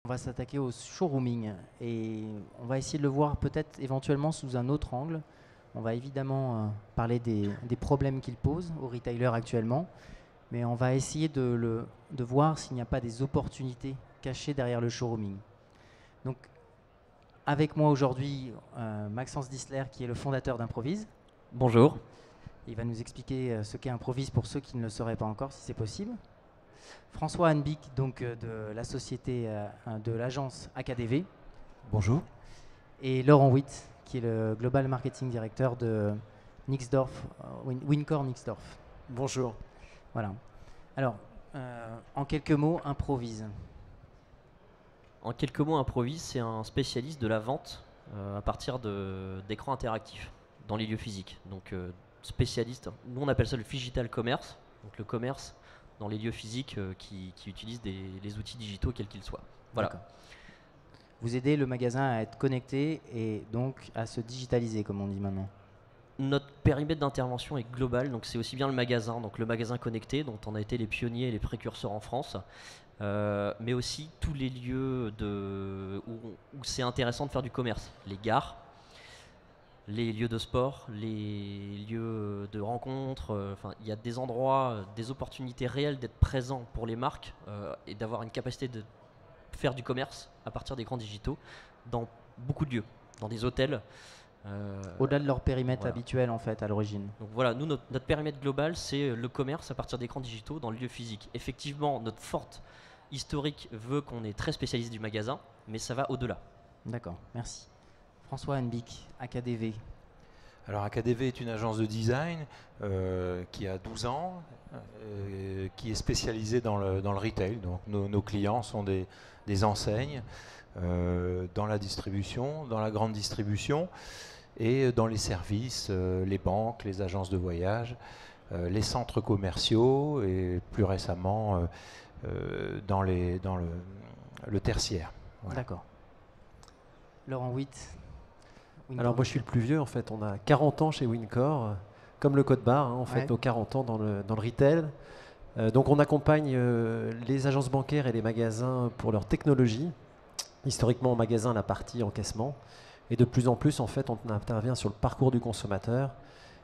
on va s'attaquer au showrooming et on va essayer de le voir peut-être éventuellement sous un autre angle. On va évidemment parler des problèmes qu'il pose aux retailers actuellement, mais on va essayer de voir s'il n'y a pas des opportunités cachées derrière le showrooming. Donc, avec moi aujourd'hui, Maxence Dissler, qui est le fondateur d'Improvise. Bonjour. Il va nous expliquer ce qu'est Improvise pour ceux qui ne le sauraient pas encore, si c'est possible. François Hanbick, donc de la société, de l'agence AKDV. Bonjour. Et Laurent Witt, qui est le Global Marketing Director de Nixdorf, Wincor Nixdorf. Bonjour. Voilà. Alors, en quelques mots, Improvise. En quelques mots, Improvise, c'est un spécialiste de la vente à partir d'écrans interactifs dans les lieux physiques. Donc spécialiste, nous on appelle ça le digital commerce, donc le commerce dans les lieux physiques qui utilisent les outils digitaux quels qu'ils soient. Voilà. Vous aidez le magasin à être connecté et donc à se digitaliser, comme on dit maintenant. Notre périmètre d'intervention est global, donc c'est aussi bien le magasin connecté, dont on a été les pionniers et les précurseurs en France, mais aussi tous les lieux où c'est intéressant de faire du commerce, les gares, les lieux de sport, les lieux de rencontres, il y a des endroits, des opportunités réelles d'être présent pour les marques et d'avoir une capacité de faire du commerce à partir d'écrans digitaux dans beaucoup de lieux, dans des hôtels. Au-delà de leur périmètre habituel en fait à l'origine. Donc voilà, nous notre périmètre global c'est le commerce à partir d'écrans digitaux dans le lieu physique. Effectivement, notre forte historique veut qu'on est très spécialiste du magasin, mais ça va au-delà. D'accord, merci. François Hanbick, AKDV. Alors AKDV est une agence de design qui a 12 ans, qui est spécialisée dans le retail. Donc nos clients sont des enseignes dans la distribution, dans la grande distribution et dans les services, les banques, les agences de voyage, les centres commerciaux et plus récemment dans le tertiaire. Voilà. D'accord. Laurent Witt. Alors moi je suis le plus vieux en fait, on a 40 ans chez Wincor, comme le code barre en fait, Ouais. nos 40 ans dans le retail. Donc on accompagne les agences bancaires et les magasins pour leur technologie. Historiquement en magasin la partie encaissement. Et de plus en plus en fait on intervient sur le parcours du consommateur.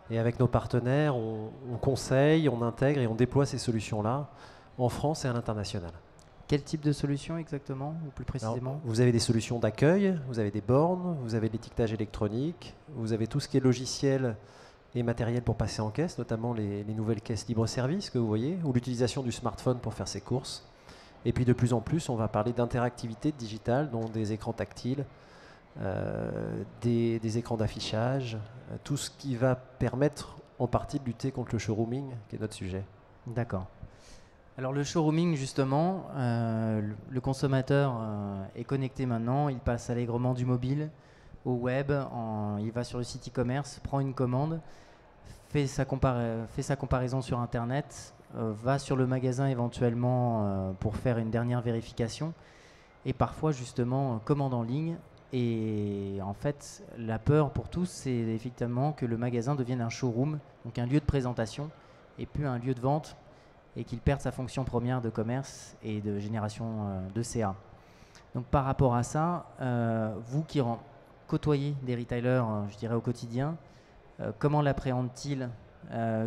Et avec nos partenaires on conseille, on intègre et on déploie ces solutions-là en France et à l'international. Quel type de solution exactement, ou plus précisément? Alors, vous avez des solutions d'accueil, vous avez des bornes, vous avez l'étiquetage électronique, vous avez tout ce qui est logiciel et matériel pour passer en caisse, notamment les nouvelles caisses libre-service que vous voyez, ou l'utilisation du smartphone pour faire ses courses. Et puis de plus en plus, on va parler d'interactivité digitale, dont des écrans tactiles, des écrans d'affichage, tout ce qui va permettre en partie de lutter contre le showrooming, qui est notre sujet. D'accord. Alors le showrooming justement, le consommateur est connecté maintenant, il passe allègrement du mobile au web, il va sur le site e-commerce, prend une commande, fait sa comparaison sur internet, va sur le magasin éventuellement pour faire une dernière vérification et parfois justement commande en ligne. Et en fait, la peur pour tous, c'est effectivement que le magasin devienne un showroom, donc un lieu de présentation et plus un lieu de vente, et qu'il perde sa fonction première de commerce et de génération de CA. Donc par rapport à ça, vous qui côtoyez des retailers, je dirais au quotidien, comment l'appréhendent-ils?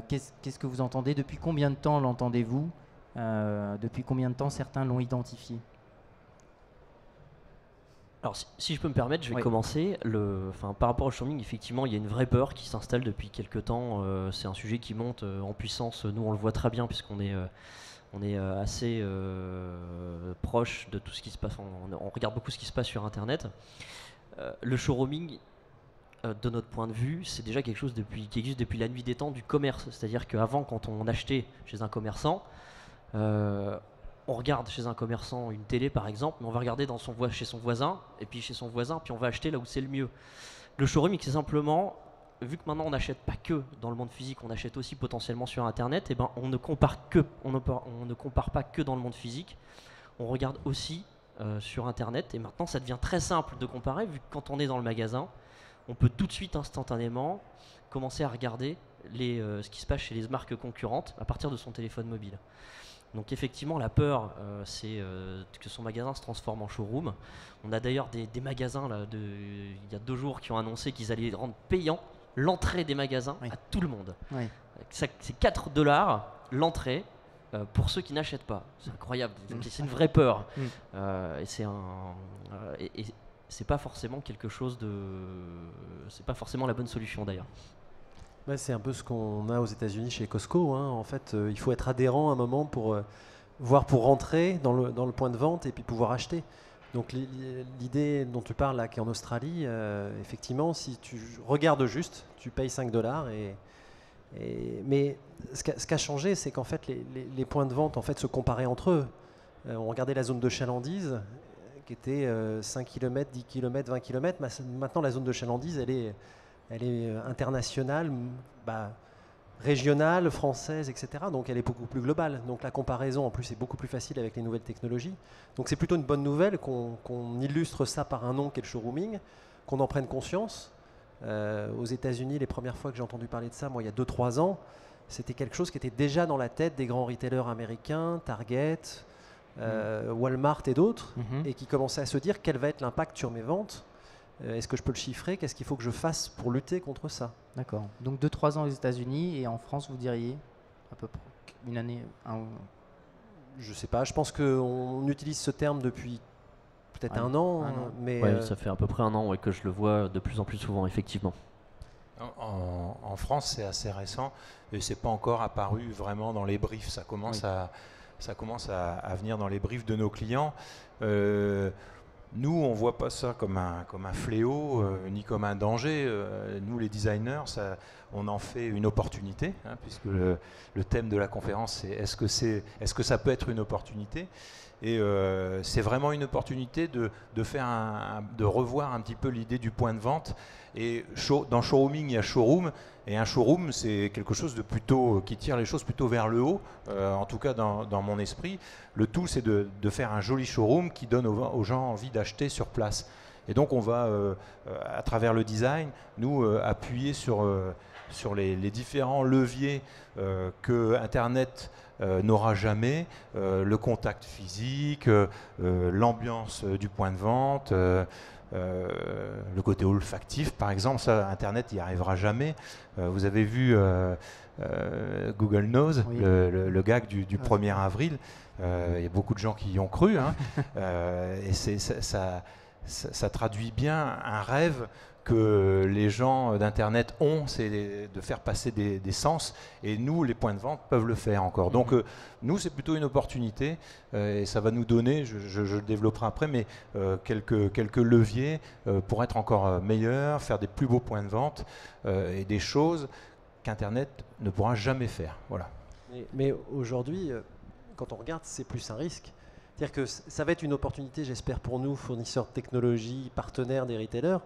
Qu'est-ce que vous entendez? Depuis combien de temps l'entendez-vous? Depuis combien de temps certains l'ont identifié? Alors si je peux me permettre, je vais commencer. Par rapport au showrooming, effectivement, il y a une vraie peur qui s'installe depuis quelques temps. C'est un sujet qui monte en puissance. Nous, on le voit très bien puisqu'on est assez proche de tout ce qui se passe. On regarde beaucoup ce qui se passe sur Internet. Le showrooming, de notre point de vue, c'est déjà quelque chose qui existe depuis la nuit des temps du commerce. C'est-à-dire qu'avant, quand on achetait chez un commerçant, on regarde chez un commerçant une télé par exemple, mais on va regarder chez son voisin, et puis chez son voisin, puis on va acheter là où c'est le mieux. Le showrooming, c'est simplement, vu que maintenant on n'achète pas que dans le monde physique, on achète aussi potentiellement sur Internet, et ben on ne compare pas que dans le monde physique, on regarde aussi sur Internet, et maintenant ça devient très simple de comparer, vu que quand on est dans le magasin, on peut tout de suite instantanément commencer à regarder ce qui se passe chez les marques concurrentes à partir de son téléphone mobile. Donc effectivement, la peur, c'est que son magasin se transforme en showroom. On a d'ailleurs des magasins, là, il y a 2 jours, qui ont annoncé qu'ils allaient rendre payant l'entrée des magasins à tout le monde. Oui. C'est 4 $ l'entrée pour ceux qui n'achètent pas. C'est incroyable. Donc, c'est une vraie peur. Et c'est pas forcément quelque chose de... C'est pas forcément la bonne solution d'ailleurs. C'est un peu ce qu'on a aux États-Unis chez Costco. En fait, il faut être adhérent à un moment pour rentrer dans le point de vente et puis pouvoir acheter. Donc l'idée dont tu parles là, qui est en Australie, effectivement, si tu regardes juste, tu payes 5 $. Mais ce qui a changé, c'est qu'en fait, les points de vente en fait, se comparaient entre eux. On regardait la zone de chalandise, qui était 5 km, 10 km, 20 km. Maintenant, la zone de chalandise, elle est internationale, régionale, française, etc. Donc elle est beaucoup plus globale. Donc la comparaison, en plus, est beaucoup plus facile avec les nouvelles technologies. Donc c'est plutôt une bonne nouvelle qu'on illustre ça par un nom qu'est le showrooming, qu'on en prenne conscience. Aux États-Unis, les premières fois que j'ai entendu parler de ça, moi, il y a 2-3 ans, c'était quelque chose qui était déjà dans la tête des grands retailers américains, Target, Walmart et d'autres, et qui commençaient à se dire quel va être l'impact sur mes ventes. Est-ce que je peux le chiffrer? Qu'est-ce qu'il faut que je fasse pour lutter contre ça? D'accord. Donc 2-3 ans aux États-Unis et en France, vous diriez à peu près une année Je sais pas. Je pense qu'on utilise ce terme depuis peut-être un an. Mais ça fait à peu près un an que je le vois de plus en plus souvent, effectivement. En France, c'est assez récent et c'est pas encore apparu vraiment dans les briefs. Ça commence à venir dans les briefs de nos clients. Nous, on ne voit pas ça comme un fléau, ni comme un danger. Nous, les designers, on en fait une opportunité, puisque le thème de la conférence, c'est est-ce que ça peut être une opportunité? Et c'est vraiment une opportunité de revoir un petit peu l'idée du point de vente. Et dans showrooming, il y a showroom. Et un showroom, c'est quelque chose de plutôt qui tire les choses plutôt vers le haut, en tout cas dans mon esprit. Le tout, c'est de faire un joli showroom qui donne aux gens envie d'acheter sur place. Et donc, on va, à travers le design, nous appuyer sur les différents leviers que Internet n'aura jamais, le contact physique, l'ambiance du point de vente, le côté olfactif par exemple. Ça, Internet n'y arrivera jamais. Vous avez vu Google Knows, oui. le gag du 1er avril. Il y a beaucoup de gens qui y ont cru, et ça traduit bien un rêve que les gens d'Internet ont, c'est de faire passer des sens, et nous, les points de vente, peuvent le faire encore. Donc nous, c'est plutôt une opportunité, et ça va nous donner, je le développerai après, mais quelques leviers pour être encore meilleurs, faire des plus beaux points de vente, et des choses qu'Internet ne pourra jamais faire. Voilà. Mais aujourd'hui, quand on regarde, c'est plus un risque. C'est-à-dire que ça va être une opportunité, j'espère, pour nous, fournisseurs de technologie, partenaires des retailers.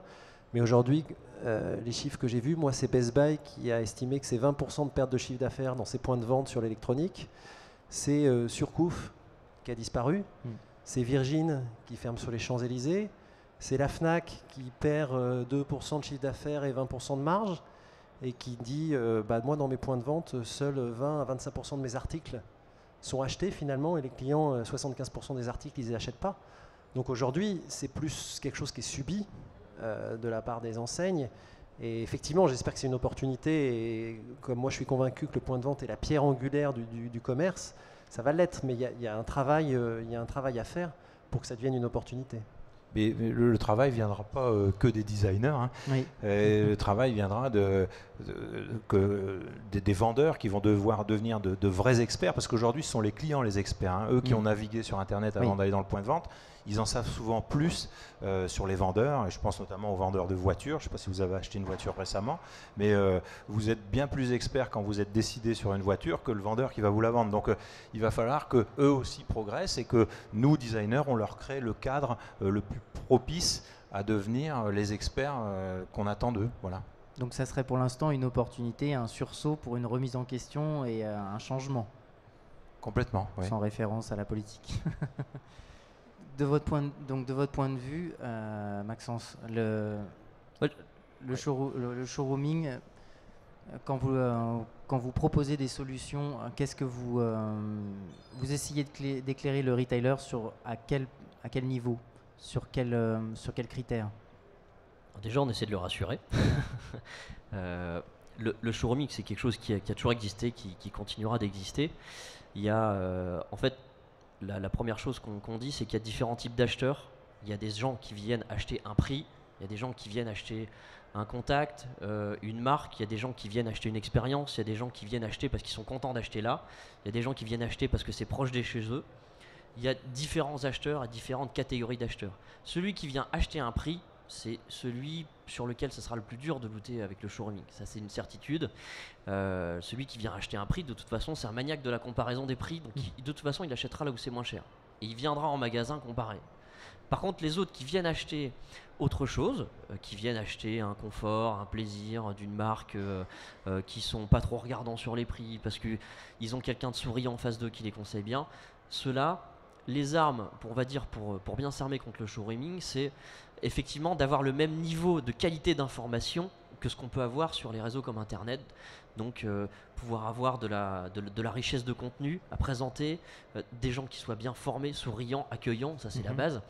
Mais aujourd'hui, les chiffres que j'ai vus, moi, c'est Best Buy qui a estimé que c'est 20% de perte de chiffre d'affaires dans ses points de vente sur l'électronique. C'est Surcouf qui a disparu. C'est Virgin qui ferme sur les Champs-Élysées. C'est la Fnac qui perd 2% de chiffre d'affaires et 20% de marge et qui dit moi, dans mes points de vente, seuls 20 à 25% de mes articles sont achetés finalement et les clients, 75% des articles, ils ne les achètent pas. Donc aujourd'hui, c'est plus quelque chose qui est subi de la part des enseignes. Et effectivement, j'espère que c'est une opportunité. Et comme moi, je suis convaincu que le point de vente est la pierre angulaire du commerce, ça va l'être. Mais il y a un travail à faire pour que ça devienne une opportunité. Mais le travail ne viendra pas que des designers. Oui. Le travail viendra des vendeurs qui vont devoir devenir de vrais experts, parce qu'aujourd'hui, ce sont les clients les experts. Eux qui ont navigué sur Internet avant d'aller dans le point de vente, ils en savent souvent plus sur les vendeurs. Et je pense notamment aux vendeurs de voitures. Je ne sais pas si vous avez acheté une voiture récemment, mais vous êtes bien plus expert quand vous êtes décidé sur une voiture que le vendeur qui va vous la vendre. Donc il va falloir qu'eux aussi progressent et que nous, designers, on leur crée le cadre le plus propice à devenir les experts qu'on attend d'eux. Voilà. Donc ça serait pour l'instant une opportunité, un sursaut pour une remise en question et un changement. Complètement, oui. Sans référence à la politique. De votre point de vue, Maxence, le showrooming, quand vous proposez des solutions, qu'est-ce que vous essayez d'éclairer le retailer sur à quel niveau, sur quels critères? Déjà, on essaie de le rassurer. Le showrooming, c'est quelque chose qui a toujours existé, qui continuera d'exister. Il y a, en fait, la première chose qu'on dit, c'est qu'il y a différents types d'acheteurs. Il y a des gens qui viennent acheter un prix, il y a des gens qui viennent acheter un contact, une marque, il y a des gens qui viennent acheter une expérience, il y a des gens qui viennent acheter parce qu'ils sont contents d'acheter là, il y a des gens qui viennent acheter parce que c'est proche de chez eux. Il y a différents acheteurs et différentes catégories d'acheteurs. Celui qui vient acheter un prix, c'est celui sur lequel ce sera le plus dur de lutter avec le showrooming. Ça, c'est une certitude. Celui qui vient acheter un prix, de toute façon, c'est un maniaque de la comparaison des prix. Donc, de toute façon, il achètera là où c'est moins cher. Et il viendra en magasin comparer. Par contre, les autres qui viennent acheter autre chose, qui viennent acheter un confort, un plaisir d'une marque, qui sont pas trop regardants sur les prix parce qu'ils ont quelqu'un de souriant en face d'eux qui les conseille bien, ceux-là, les armes, on va dire, pour bien s'armer contre le showrooming, c'est effectivement d'avoir le même niveau de qualité d'information que ce qu'on peut avoir sur les réseaux comme Internet. Donc pouvoir avoir de la richesse de contenu à présenter, des gens qui soient bien formés, souriants, accueillants, ça c'est la base.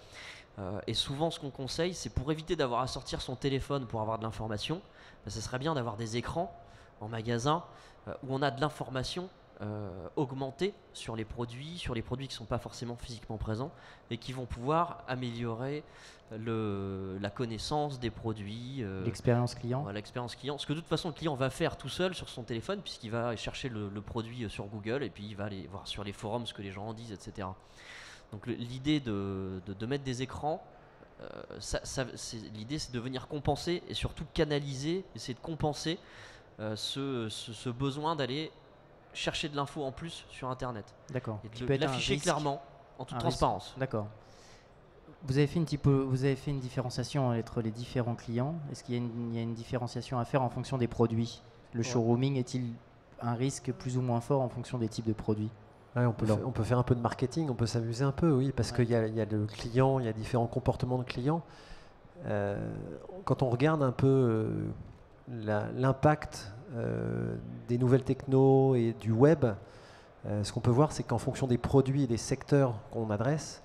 Et souvent ce qu'on conseille, c'est pour éviter d'avoir à sortir son téléphone pour avoir de l'information, ce serait bien d'avoir des écrans en magasin où on a de l'information augmenter sur les produits qui ne sont pas forcément physiquement présents et qui vont pouvoir améliorer la connaissance des produits. L'expérience client. L'expérience client. Ce que de toute façon le client va faire tout seul sur son téléphone puisqu'il va chercher le produit sur Google et puis il va aller voir sur les forums ce que les gens en disent, etc. Donc l'idée de mettre des écrans, l'idée c'est de venir compenser et surtout canaliser, essayer de compenser ce besoin d'aller chercher de l'info en plus sur Internet. D'accord. Et de l'afficher clairement, en toute transparence. D'accord. Vous avez fait une différenciation entre les différents clients. Est-ce qu'il y a une différenciation à faire en fonction des produits? Le showrooming est-il un risque plus ou moins fort en fonction des types de produits? Ouais, on peut faire un peu de marketing, on peut s'amuser un peu, oui, parce qu'il y a le client, il y a différents comportements de clients. Quand on regarde un peu l'impact des nouvelles technos et du web, ce qu'on peut voir, c'est qu'en fonction des produits et des secteurs qu'on adresse,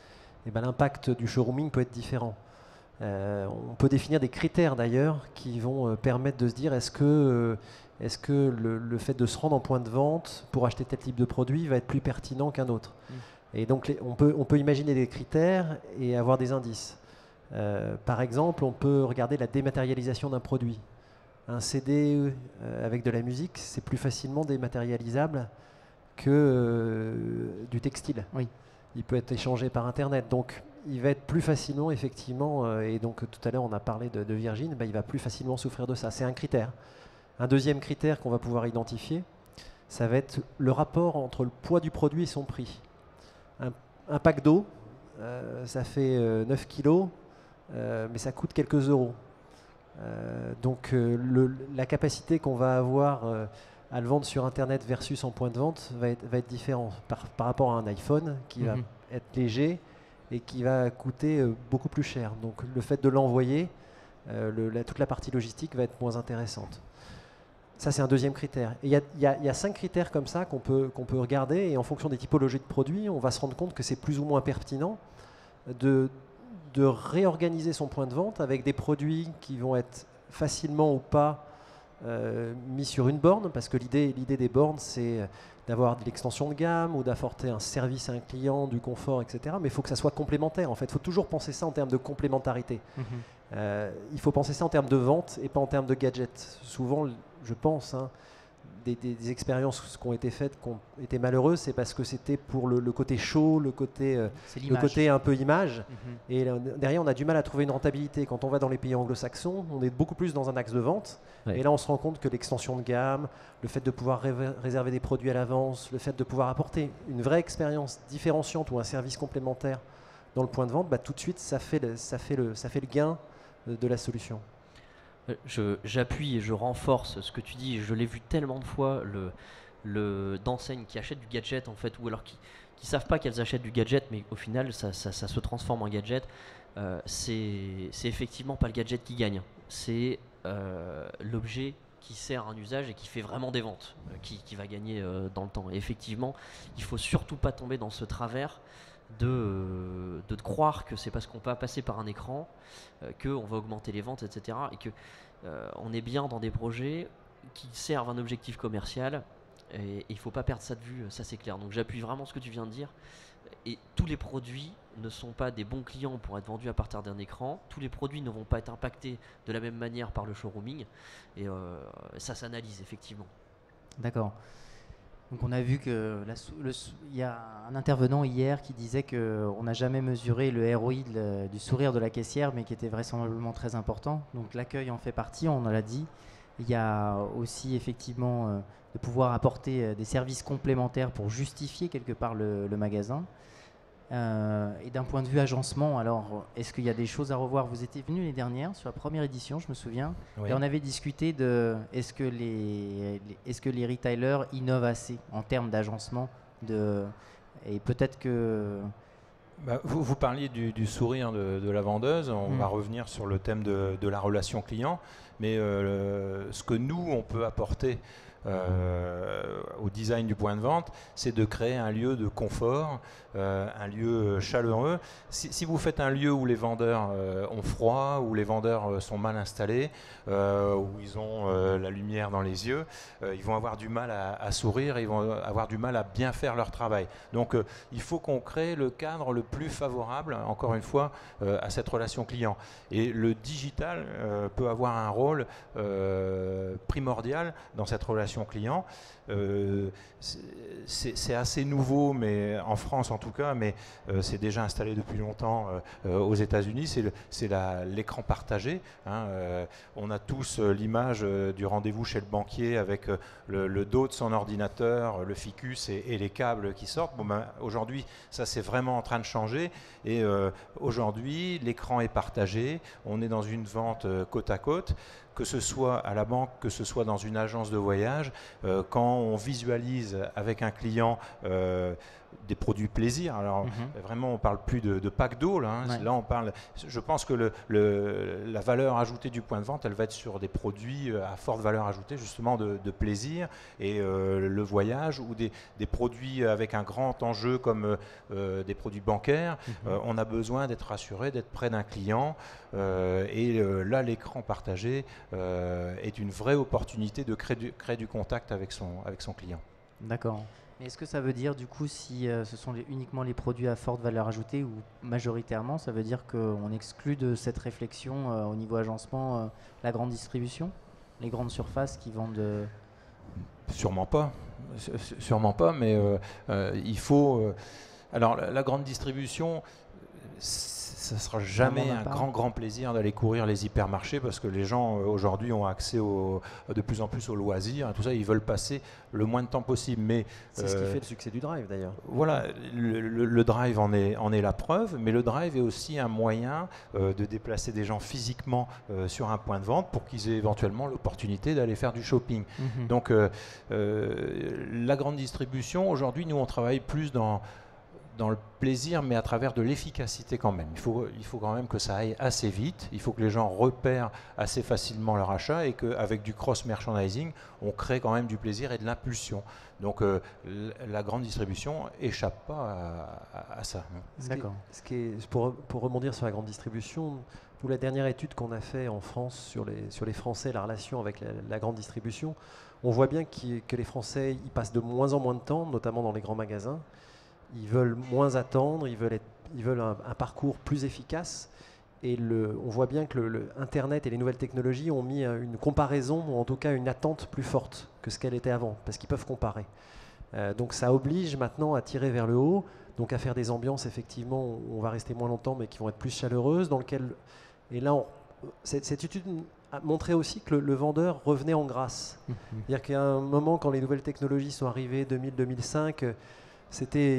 l'impact du showrooming peut être différent. On peut définir des critères d'ailleurs qui vont permettre de se dire est-ce que le fait de se rendre en point de vente pour acheter tel type de produit va être plus pertinent qu'un autre. Et donc on peut imaginer des critères et avoir des indices. Par exemple, on peut regarder la dématérialisation d'un produit. Un CD avec de la musique, c'est plus facilement dématérialisable que du textile. Oui. Il peut être échangé par Internet. Donc, il va être plus facilement, effectivement, et donc tout à l'heure, on a parlé de Virgin, il va plus facilement souffrir de ça. C'est un critère. Un deuxième critère qu'on va pouvoir identifier, ça va être le rapport entre le poids du produit et son prix. Un pack d'eau, ça fait 9 kilos, mais ça coûte quelques euros. Donc la capacité qu'on va avoir à le vendre sur Internet versus en point de vente va être différent par rapport à un iPhone qui va être léger et qui va coûter beaucoup plus cher. Donc le fait de l'envoyer, toute la partie logistique va être moins intéressante. Ça, c'est un deuxième critère. Et il y a 5 critères comme ça qu'on peut regarder, et en fonction des typologies de produits, on va se rendre compte que c'est plus ou moins pertinent de réorganiser son point de vente avec des produits qui vont être facilement ou pas mis sur une borne, parce que l'idée des bornes, c'est d'avoir de l'extension de gamme ou d'apporter un service à un client, du confort, etc. Mais il faut que ça soit complémentaire. En fait, il faut toujours penser ça en termes de complémentarité. Il faut penser ça en termes de vente et pas en termes de gadgets. Souvent, je pense, des expériences qui ont été faites, qui ont été malheureuses, c'est parce que c'était pour le côté show, le côté un peu image. Et là, derrière, on a du mal à trouver une rentabilité. Quand on va dans les pays anglo-saxons, on est beaucoup plus dans un axe de vente. Et là, on se rend compte que l'extension de gamme, le fait de pouvoir réserver des produits à l'avance, le fait de pouvoir apporter une vraie expérience différenciante ou un service complémentaire dans le point de vente, tout de suite, ça fait le gain de la solution. J'appuie et je renforce ce que tu dis. Je l'ai vu tellement de fois, d'enseignes qui achètent du gadget en fait, ou alors qui savent pas qu'elles achètent du gadget, mais au final ça se transforme en gadget. C'est effectivement pas le gadget qui gagne, c'est l'objet qui sert un usage et qui fait vraiment des ventes, qui va gagner dans le temps. Et effectivement, il faut surtout pas tomber dans ce travers de croire que c'est parce qu'on va passer par un écran qu'on va augmenter les ventes, etc. Et que on est bien dans des projets qui servent un objectif commercial et il ne faut pas perdre ça de vue, ça c'est clair. Donc j'appuie vraiment ce que tu viens de dire. Et tous les produits ne sont pas des bons clients pour être vendus à partir d'un écran. Tous les produits ne vont pas être impactés de la même manière par le showrooming. Et ça s'analyse effectivement. D'accord. Donc on a vu que il y a un intervenant hier qui disait qu'on n'a jamais mesuré le ROI du sourire de la caissière, mais qui était vraisemblablement très important. Donc l'accueil en fait partie, on l'a dit. Il y a aussi effectivement de pouvoir apporter des services complémentaires pour justifier quelque part le magasin. Et d'un point de vue agencement, alors est-ce qu'il y a des choses à revoir? Vous étiez venu l'année dernière sur la première édition, je me souviens, Oui. et on avait discuté de est-ce que les retailers innovent assez en termes d'agencement et peut-être que Vous parliez du sourire de la vendeuse, on va revenir sur le thème de la relation client, mais ce que nous, on peut apporter au design du point de vente, c'est de créer un lieu de confort, un lieu chaleureux. Si vous faites un lieu où les vendeurs ont froid, où les vendeurs sont mal installés, où ils ont la lumière dans les yeux, ils vont avoir du mal à sourire, ils vont avoir du mal à bien faire leur travail. Donc il faut qu'on crée le cadre le plus favorable, encore une fois, à cette relation client. Et le digital peut avoir un rôle primordial dans cette relation client. C'est assez nouveau, mais en France en tout cas, mais c'est déjà installé depuis longtemps aux États-Unis. C'est l'écran partagé. On a tous l'image du rendez-vous chez le banquier avec le dos de son ordinateur, le ficus et les câbles qui sortent. Aujourd'hui, ça c'est vraiment en train de changer. Et aujourd'hui, l'écran est partagé. On est dans une vente côte à côte. Que ce soit à la banque, que ce soit dans une agence de voyage, quand on visualise avec un client des produits plaisir, alors vraiment on ne parle plus de pack d'eau, là, Ouais. là on parle, je pense que la valeur ajoutée du point de vente, elle va être sur des produits à forte valeur ajoutée justement de plaisir, et le voyage ou des produits avec un grand enjeu comme des produits bancaires, on a besoin d'être rassuré, d'être près d'un client, et là l'écran partagé est une vraie opportunité de créer du contact avec son client. D'accord. Mais est-ce que ça veut dire du coup si ce sont uniquement les produits à forte valeur ajoutée ou majoritairement, ça veut dire qu'on exclut de cette réflexion au niveau agencement la grande distribution, les grandes surfaces qui vendent Sûrement pas, mais il faut... alors la grande distribution, ça ne sera jamais un grand plaisir d'aller courir les hypermarchés, parce que les gens aujourd'hui ont accès de plus en plus aux loisirs et tout ça, ils veulent passer le moins de temps possible. Mais c'est ce qui fait le succès du drive d'ailleurs. Voilà, le drive en est la preuve, mais le drive est aussi un moyen de déplacer des gens physiquement sur un point de vente pour qu'ils aient éventuellement l'opportunité d'aller faire du shopping. Donc la grande distribution, aujourd'hui, nous on travaille plus dans le plaisir, mais à travers de l'efficacité quand même. Il faut quand même que ça aille assez vite, il faut que les gens repèrent assez facilement leur achat, et qu'avec du cross-merchandising, on crée quand même du plaisir et de l'impulsion. Donc la grande distribution échappe pas à ça. D'accord. Pour rebondir sur la grande distribution, pour la dernière étude qu'on a fait en France sur les Français, la relation avec la grande distribution, on voit bien que les Français y passent de moins en moins de temps, notamment dans les grands magasins. Ils veulent moins attendre, ils veulent un parcours plus efficace. Et on voit bien que Internet et les nouvelles technologies ont mis une comparaison, ou en tout cas une attente plus forte que ce qu'elle était avant, parce qu'ils peuvent comparer. Donc ça oblige maintenant à tirer vers le haut, donc à faire des ambiances, effectivement, où on va rester moins longtemps, mais qui vont être plus chaleureuses. Et là, cette étude a montré aussi que le vendeur revenait en grâce. C'est-à-dire qu'à un moment, quand les nouvelles technologies sont arrivées, 2000-2005,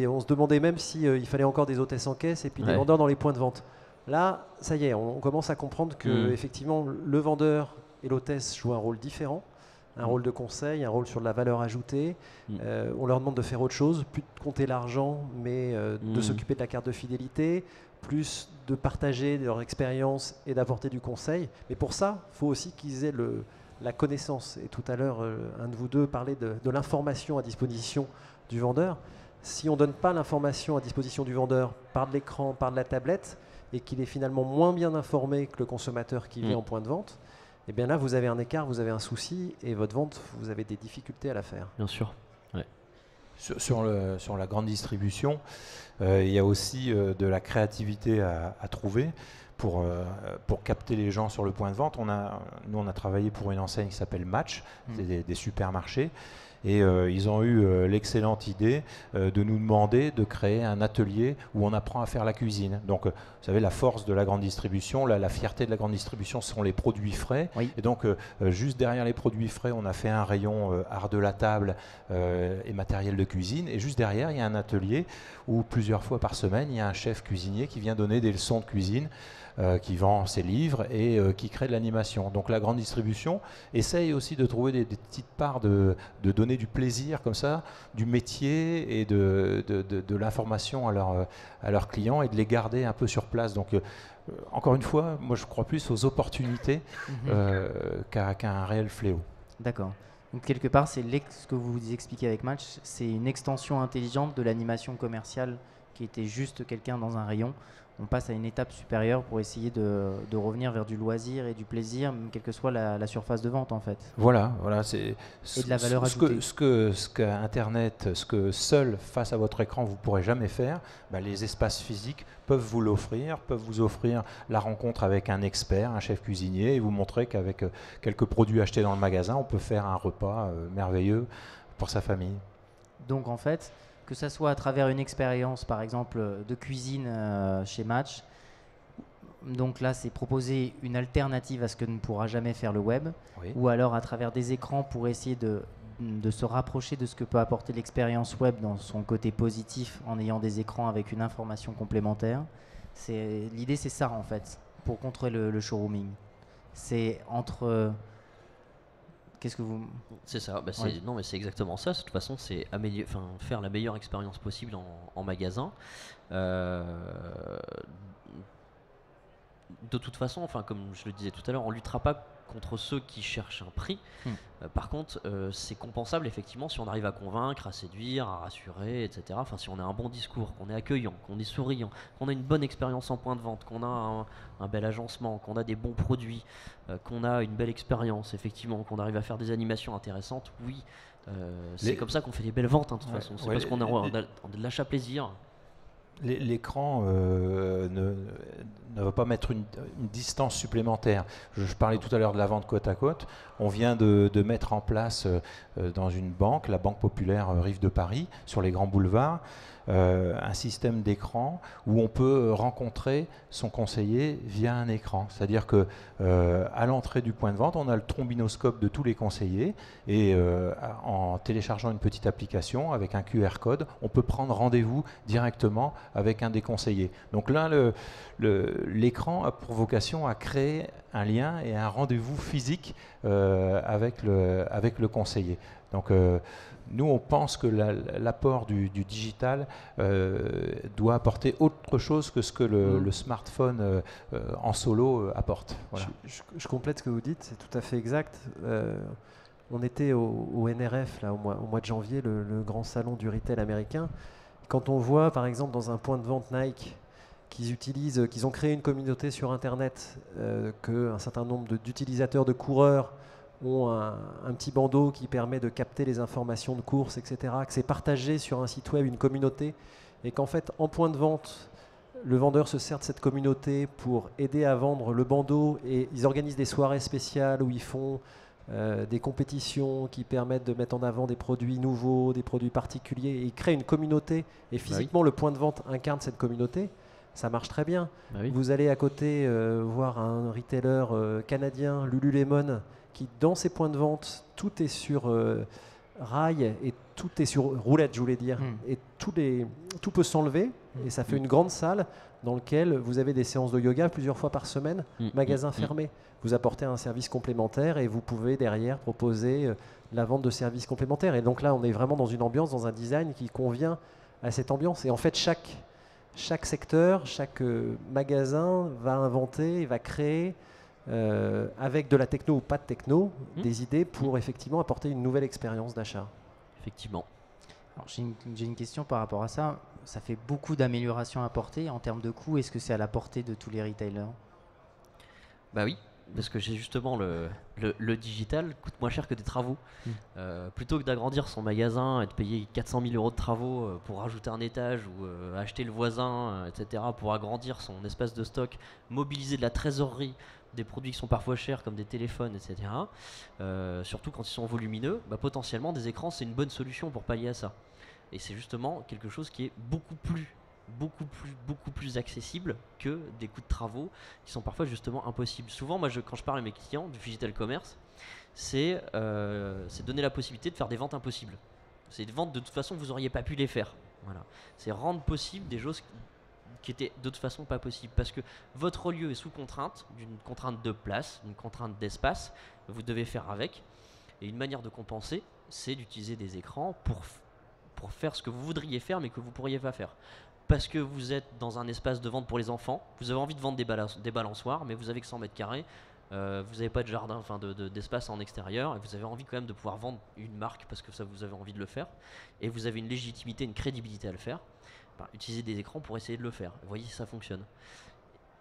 on se demandait même s'il fallait encore des hôtesses en caisse et puis des vendeurs dans les points de vente. Là, ça y est, on commence à comprendre que effectivement, le vendeur et l'hôtesse jouent un rôle différent, un rôle de conseil, un rôle sur de la valeur ajoutée. On leur demande de faire autre chose, plus de compter l'argent, mais de s'occuper de la carte de fidélité, plus de partager leur expérience et d'apporter du conseil. Mais pour ça, il faut aussi qu'ils aient la connaissance. Et tout à l'heure, un de vous deux parlait de l'information à disposition du vendeur. Si on ne donne pas l'information à disposition du vendeur par de l'écran, par de la tablette, et qu'il est finalement moins bien informé que le consommateur qui vient en point de vente, et bien là, vous avez un écart, vous avez un souci, et votre vente, vous avez des difficultés à la faire. Bien sûr. Ouais. Sur la grande distribution, il y a aussi de la créativité à trouver pour capter les gens sur le point de vente. Nous, on a travaillé pour une enseigne qui s'appelle Match, c'est des supermarchés. Et ils ont eu l'excellente idée de nous demander de créer un atelier où on apprend à faire la cuisine. Donc, vous savez, la force de la grande distribution, la fierté de la grande distribution, ce sont les produits frais. Oui. Et donc, juste derrière les produits frais, on a fait un rayon art de la table et matériel de cuisine. Et juste derrière, il y a un atelier où plusieurs fois par semaine, il y a un chef cuisinier qui vient donner des leçons de cuisine, qui vend ses livres et qui crée de l'animation. Donc la grande distribution essaye aussi de trouver des petites parts de donner du plaisir comme ça, du métier et de l'information à leurs clients et de les garder un peu sur place. Donc encore une fois, moi je crois plus aux opportunités qu'à un réel fléau. D'accord. Donc quelque part, c'est ce que vous expliquez avec Match, c'est une extension intelligente de l'animation commerciale qui était juste quelqu'un dans un rayon. On passe à une étape supérieure pour essayer de revenir vers du loisir et du plaisir, quelle que soit la surface de vente en fait. Voilà, et de la valeur ajoutée. Ce que Internet, ce que seul face à votre écran vous ne pourrez jamais faire, les espaces physiques peuvent vous l'offrir, peuvent vous offrir la rencontre avec un expert, un chef cuisinier, et vous montrer qu'avec quelques produits achetés dans le magasin, on peut faire un repas merveilleux pour sa famille. Donc en fait, que ça soit à travers une expérience, par exemple, de cuisine chez Match. Donc là, c'est proposer une alternative à ce que ne pourra jamais faire le web. Oui. Ou alors à travers des écrans pour essayer de se rapprocher de ce que peut apporter l'expérience web dans son côté positif en ayant des écrans avec une information complémentaire. L'idée, c'est ça, en fait, pour contrer le showrooming. C'est entre... Qu'est-ce que vous... C'est ça, non mais c'est exactement ça. De toute façon, c'est faire la meilleure expérience possible en magasin. De toute façon, comme je le disais tout à l'heure, on ne luttera pas contre ceux qui cherchent un prix. Par contre, c'est compensable effectivement si on arrive à convaincre, à séduire, à rassurer, etc. Si on a un bon discours, qu'on est accueillant, qu'on est souriant, qu'on a une bonne expérience en point de vente, qu'on a un bel agencement, qu'on a des bons produits, qu'on a une belle expérience, effectivement, qu'on arrive à faire des animations intéressantes, oui. C'est comme ça qu'on fait des belles ventes, de toute façon. C'est parce qu'on a de l'achat plaisir. L'écran ne va pas mettre une distance supplémentaire. Je parlais tout à l'heure de la vente côte à côte. On vient de mettre en place dans une banque, la Banque Populaire Rive de Paris, sur les grands boulevards, un système d'écran où on peut rencontrer son conseiller via un écran. C'est-à-dire que à l'entrée du point de vente, on a le trombinoscope de tous les conseillers et en téléchargeant une petite application avec un QR code, on peut prendre rendez-vous directement avec un des conseillers. Donc là, l'écran a pour vocation à créer un lien et un rendez-vous physique avec le conseiller. Donc nous, on pense que l'apport du digital doit apporter autre chose que ce que le smartphone en solo apporte. Voilà. Je complète ce que vous dites, c'est tout à fait exact. On était au NRF là, au mois de janvier, le grand salon du retail américain. Quand on voit, par exemple, dans un point de vente Nike, qu'ils ont créé une communauté sur Internet, qu'un certain nombre d'utilisateurs, de coureurs ont un petit bandeau qui permet de capter les informations de course, etc., que c'est partagé sur un site web, une communauté, et qu'en fait, en point de vente, le vendeur se sert de cette communauté pour aider à vendre le bandeau, et ils organisent des soirées spéciales où ils font des compétitions qui permettent de mettre en avant des produits nouveaux, des produits particuliers, et ils créent une communauté, et physiquement, le point de vente incarne cette communauté. Ça marche très bien. Vous allez à côté voir un retailer canadien, Lululemon, qui dans ses points de vente, tout est sur rail et tout est sur roulette, je voulais dire. Et tout peut s'enlever et ça fait une grande salle dans laquelle vous avez des séances de yoga plusieurs fois par semaine, magasin fermé. Vous apportez un service complémentaire et vous pouvez derrière proposer la vente de services complémentaires. Et donc là, on est vraiment dans une ambiance, dans un design qui convient à cette ambiance. Et en fait, chaque secteur, chaque magasin va inventer, va créer avec de la techno ou pas de techno, des idées pour effectivement apporter une nouvelle expérience d'achat. Effectivement. Alors, j'ai une question par rapport à ça. Ça fait beaucoup d'améliorations à apporter en termes de coût. Est-ce que c'est à la portée de tous les retailers? Bah oui, parce que j'ai justement le digital coûte moins cher que des travaux. Plutôt que d'agrandir son magasin et de payer 400 000 € de travaux pour rajouter un étage ou acheter le voisin, etc., pour agrandir son espace de stock, mobiliser de la trésorerie, des produits qui sont parfois chers comme des téléphones, etc., surtout quand ils sont volumineux, bah, potentiellement des écrans c'est une bonne solution pour pallier à ça. Et c'est justement quelque chose qui est beaucoup plus accessible que des coûts de travaux qui sont parfois justement impossibles. Souvent, moi, quand je parle à mes clients du digital commerce, c'est donner la possibilité de faire des ventes impossibles. C'est des ventes de toute façon vous n'auriez pas pu les faire. Voilà. C'est rendre possible des choses qui étaient de toute façon pas possibles, parce que votre lieu est sous contrainte, d'une contrainte de place, d'une contrainte d'espace, vous devez faire avec. Et une manière de compenser, c'est d'utiliser des écrans pour faire ce que vous voudriez faire mais que vous ne pourriez pas faire. Parce que vous êtes dans un espace de vente pour les enfants, vous avez envie de vendre des balançoires, mais vous avez que 100 mètres carrés, vous n'avez pas de jardin, enfin d'espace en extérieur, et vous avez envie quand même de pouvoir vendre une marque parce que ça vous avez envie de le faire, et vous avez une légitimité, une crédibilité à le faire. Utilisez des écrans pour essayer de le faire. Vous voyez si ça fonctionne.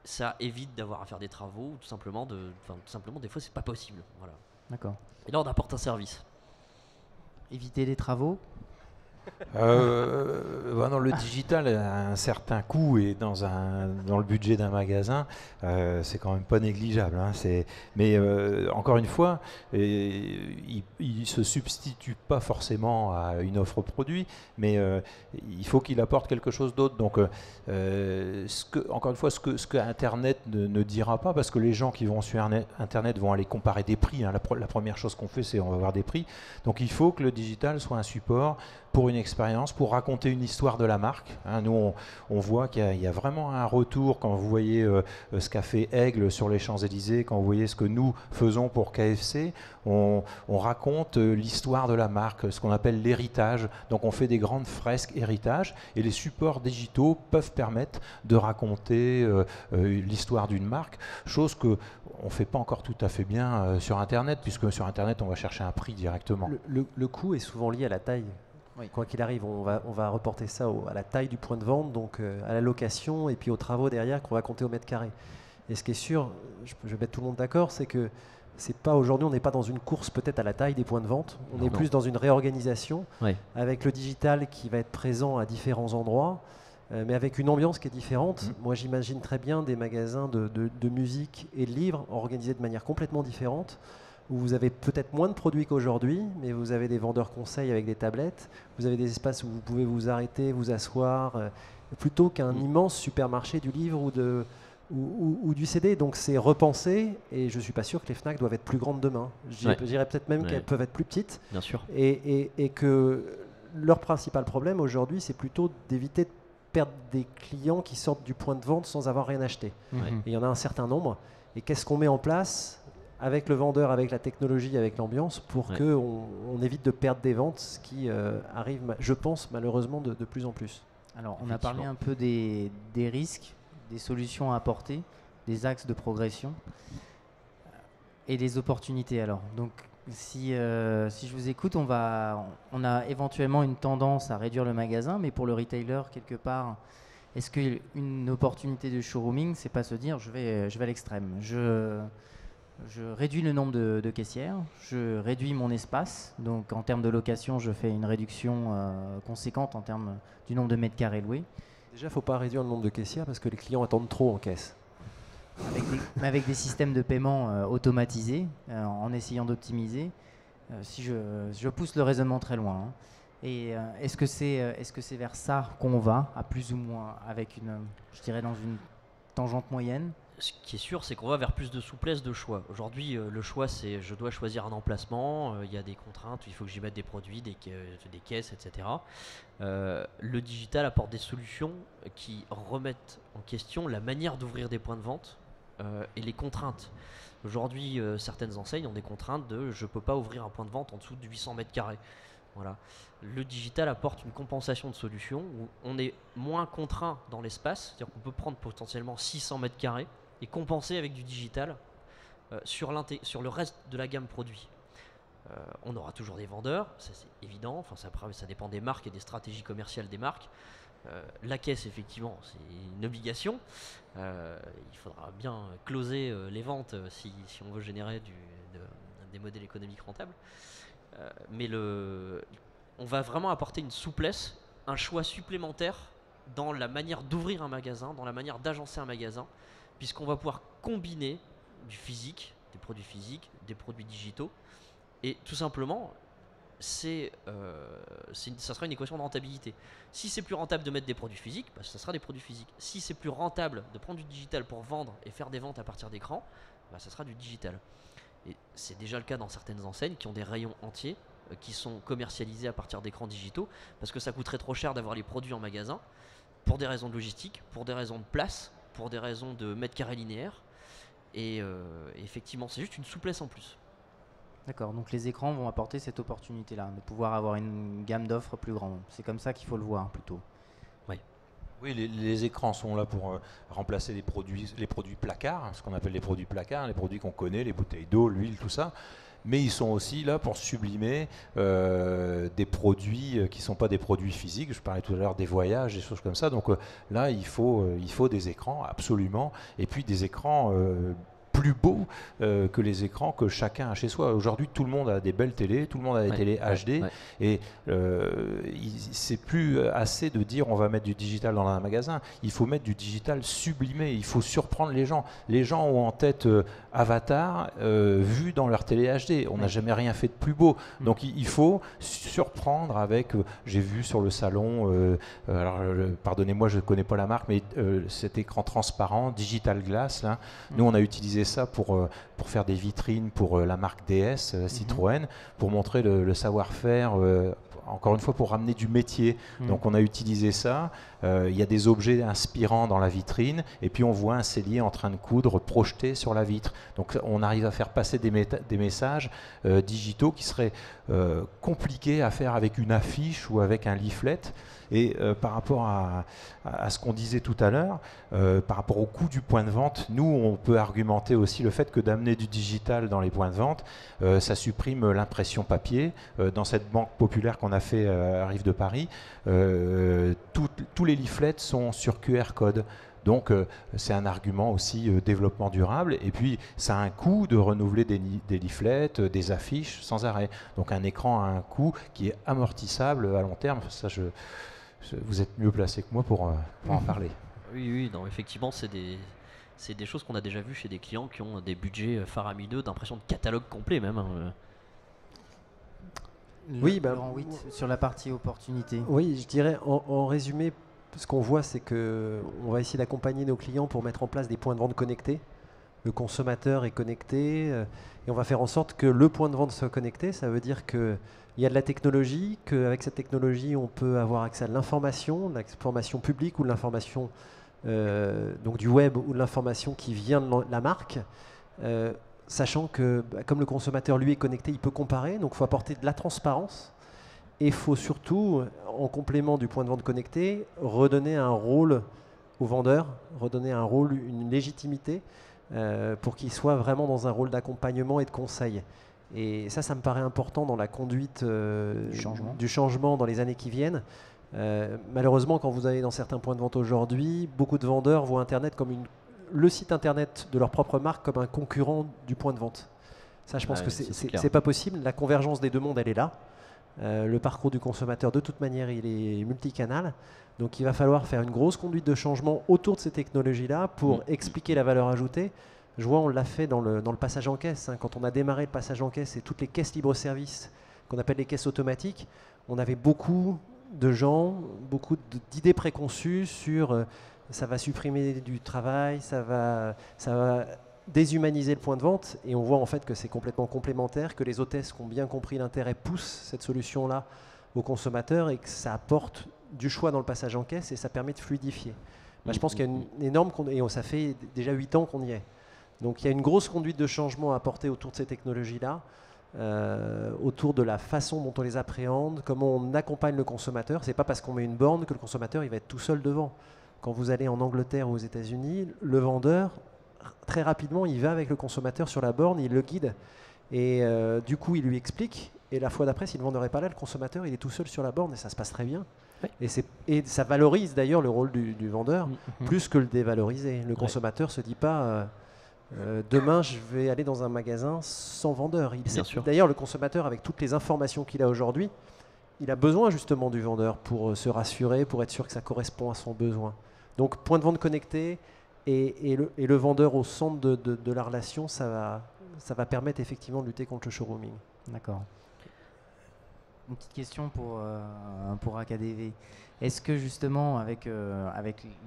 Ça évite d'avoir à faire des travaux, ou tout simplement des fois c'est pas possible. Voilà. D'accord. Et là on apporte un service. Éviter les travaux. Non, le digital a un certain coût et dans le budget d'un magasin, c'est quand même pas négligeable. Hein, mais encore une fois, il se substitue pas forcément à une offre produit, mais il faut qu'il apporte quelque chose d'autre. Donc, encore une fois, ce que Internet ne dira pas, parce que les gens qui vont sur Internet vont aller comparer des prix. Hein, la première chose qu'on fait, c'est on va voir des prix. Donc, il faut que le digital soit un support pour une expérience, pour raconter une histoire de la marque. Hein, nous, on voit qu'il y a vraiment un retour quand vous voyez ce qu'a fait Aigle sur les Champs-Élysées, quand vous voyez ce que nous faisons pour KFC, on raconte l'histoire de la marque, ce qu'on appelle l'héritage. Donc on fait des grandes fresques héritage, et les supports digitaux peuvent permettre de raconter l'histoire d'une marque, chose que on ne fait pas encore tout à fait bien sur Internet, puisque sur Internet, on va chercher un prix directement. Le coût est souvent lié à la taille. Oui. Quoi qu'il arrive, on va reporter ça à la taille du point de vente, donc à la location et puis aux travaux derrière qu'on va compter au mètre carré. Et ce qui est sûr, je vais mettre tout le monde d'accord, c'est que c'est pas aujourd'hui, on n'est pas dans une course peut-être à la taille des points de vente, on est plus dans une réorganisation avec le digital qui va être présent à différents endroits, mais avec une ambiance qui est différente. Moi, j'imagine très bien des magasins de musique et de livres organisés de manière complètement différente, où vous avez peut-être moins de produits qu'aujourd'hui, mais vous avez des vendeurs conseils avec des tablettes, vous avez des espaces où vous pouvez vous arrêter, vous asseoir, plutôt qu'un immense supermarché du livre ou du CD. Donc c'est repensé, et je ne suis pas sûr que les FNAC doivent être plus grandes demain. Je dirais peut-être même qu'elles peuvent être plus petites. Bien sûr. Et que leur principal problème aujourd'hui, c'est plutôt d'éviter de perdre des clients qui sortent du point de vente sans avoir rien acheté. Et il y en a un certain nombre. Et qu'est-ce qu'on met en place avec le vendeur, avec la technologie, avec l'ambiance, pour qu'on évite de perdre des ventes, ce qui arrive, je pense, malheureusement, de plus en plus. Alors, on a parlé un peu des risques, des solutions à apporter, des axes de progression et des opportunités. Alors, donc, si je vous écoute, on a éventuellement une tendance à réduire le magasin, mais pour le retailer, quelque part, est-ce qu'une opportunité de showrooming, c'est pas se dire je vais à l'extrême, je réduis le nombre de caissières, je réduis mon espace, donc en termes de location, je fais une réduction conséquente en termes du nombre de mètres carrés loués. Déjà, il ne faut pas réduire le nombre de caissières parce que les clients attendent trop en caisse. Avec des systèmes de paiement automatisés, en essayant d'optimiser, si je pousse le raisonnement très loin. Hein. Et est-ce que c'est vers ça qu'on va, à plus ou moins, avec je dirais dans une tangente moyenne? Ce qui est sûr, c'est qu'on va vers plus de souplesse de choix. Aujourd'hui, le choix, c'est je dois choisir un emplacement, il y a des contraintes, il faut que j'y mette des produits, des caisses, etc. Le digital apporte des solutions qui remettent en question la manière d'ouvrir des points de vente et les contraintes. Aujourd'hui, certaines enseignes ont des contraintes de je ne peux pas ouvrir un point de vente en dessous de 800 mètres carrés. Voilà. Le digital apporte une compensation de solutions où on est moins contraint dans l'espace, c'est-à-dire qu'on peut prendre potentiellement 600 mètres carrés et compenser avec du digital sur le reste de la gamme produit, on aura toujours des vendeurs, ça c'est évident, enfin, ça dépend des marques et des stratégies commerciales des marques. La caisse, effectivement, c'est une obligation. Il faudra bien closer les ventes si on veut générer des modèles économiques rentables. Mais on va vraiment apporter une souplesse, un choix supplémentaire dans la manière d'ouvrir un magasin, dans la manière d'agencer un magasin, puisqu'on va pouvoir combiner du physique, des produits physiques, des produits digitaux, et tout simplement, ça sera une équation de rentabilité. Si c'est plus rentable de mettre des produits physiques, ça sera des produits physiques. Si c'est plus rentable de prendre du digital pour vendre et faire des ventes à partir d'écran, ça sera du digital. Et c'est déjà le cas dans certaines enseignes qui ont des rayons entiers qui sont commercialisés à partir d'écrans digitaux, parce que ça coûterait trop cher d'avoir les produits en magasin, pour des raisons de logistique, pour des raisons de place, pour des raisons de mètres carrés linéaires. Et effectivement, c'est juste une souplesse en plus. D'accord, donc les écrans vont apporter cette opportunité-là, de pouvoir avoir une gamme d'offres plus grande. C'est comme ça qu'il faut le voir plutôt. Oui, les écrans sont là pour remplacer les produits placards, ce qu'on appelle les produits placards, les produits qu'on connaît, les bouteilles d'eau, l'huile, tout ça. Mais ils sont aussi là pour sublimer des produits qui ne sont pas des produits physiques. Je parlais tout à l'heure des voyages, des choses comme ça. Donc là, il faut des écrans, absolument. Et puis des écrans plus beaux que les écrans que chacun a chez soi. Aujourd'hui, tout le monde a des belles télés, tout le monde a des télés HD. Et c'est plus assez de dire on va mettre du digital dans un magasin. Il faut mettre du digital sublimé. Il faut surprendre les gens. Les gens ont en tête Avatar vu dans leur télé HD. On n'a jamais rien fait de plus beau. Donc il faut surprendre avec, j'ai vu sur le salon, alors pardonnez-moi, je ne connais pas la marque, mais cet écran transparent, Digital Glass, là, nous on a utilisé ça pour faire des vitrines pour la marque DS, Citroën, pour montrer le savoir-faire, encore une fois pour ramener du métier. Donc on a utilisé ça, il y a des objets inspirants dans la vitrine, et puis on voit un sellier en train de coudre projeté sur la vitre. Donc on arrive à faire passer des messages digitaux qui seraient compliqués à faire avec une affiche ou avec un leaflet. Et par rapport à ce qu'on disait tout à l'heure, par rapport au coût du point de vente, nous on peut argumenter aussi le fait que d'amener du digital dans les points de vente, ça supprime l'impression papier. Dans cette banque populaire qu'on a fait à Rive de Paris, tous les leaflets sont sur QR code. Donc c'est un argument aussi développement durable, et puis ça a un coût de renouveler des leaflets, des affiches sans arrêt. Donc un écran a un coût qui est amortissable à long terme. Ça, vous êtes mieux placé que moi pour en parler. Oui, non, effectivement, c'est des choses qu'on a déjà vues chez des clients qui ont des budgets faramineux d'impression de catalogue complet même. Oui, Laurent Witt, sur la partie opportunité. Oui, je dirais en résumé, ce qu'on voit, c'est qu'on va essayer d'accompagner nos clients pour mettre en place des points de vente connectés. Le consommateur est connecté et on va faire en sorte que le point de vente soit connecté. Ça veut dire qu'il y a de la technologie, qu'avec cette technologie, on peut avoir accès à l'information publique ou de l'information donc du web ou de l'information qui vient de la marque. Sachant que comme le consommateur lui est connecté, il peut comparer, donc il faut apporter de la transparence. Et il faut surtout, en complément du point de vente connecté, redonner un rôle au vendeur, redonner un rôle, une légitimité, pour qu'il soit vraiment dans un rôle d'accompagnement et de conseil. Et ça me paraît important dans la conduite du changement dans les années qui viennent. Malheureusement, quand vous allez dans certains points de vente aujourd'hui, beaucoup de vendeurs voient Internet comme le site Internet de leur propre marque comme un concurrent du point de vente. Ça, je pense que c'est pas possible. La convergence des deux mondes, elle est là. Le parcours du consommateur, de toute manière, il est multicanal. Donc il va falloir faire une grosse conduite de changement autour de ces technologies-là pour expliquer la valeur ajoutée. Je vois, on l'a fait dans le passage en caisse. Quand on a démarré le passage en caisse et toutes les caisses libre-service, qu'on appelle les caisses automatiques, on avait beaucoup de gens, beaucoup d'idées préconçues sur ça va supprimer du travail, ça va déshumaniser le point de vente, et on voit en fait que c'est complètement complémentaire, que les hôtesses qui ont bien compris l'intérêt poussent cette solution-là aux consommateurs et que ça apporte du choix dans le passage en caisse et ça permet de fluidifier. Je pense qu'il y a une énorme... Et ça fait déjà 8 ans qu'on y est. Donc il y a une grosse conduite de changement à apporter autour de ces technologies-là, autour de la façon dont on les appréhende, comment on accompagne le consommateur. C'est pas parce qu'on met une borne que le consommateur il va être tout seul devant. Quand vous allez en Angleterre ou aux États-Unis, le vendeur très rapidement, il va avec le consommateur sur la borne, il le guide. Et du coup, il lui explique. Et la fois d'après, s'il ne vendrait pas là, le consommateur, il est tout seul sur la borne et ça se passe très bien. Ouais. Et ça valorise d'ailleurs le rôle du vendeur plus que le dévaloriser. Le consommateur ne se dit pas demain, je vais aller dans un magasin sans vendeur. D'ailleurs, le consommateur, avec toutes les informations qu'il a aujourd'hui, il a besoin justement du vendeur pour se rassurer, pour être sûr que ça correspond à son besoin. Donc, point de vente connecté et le vendeur au centre de la relation, ça va permettre effectivement de lutter contre le showrooming. D'accord. Une petite question pour AKDV. Est-ce que justement, avec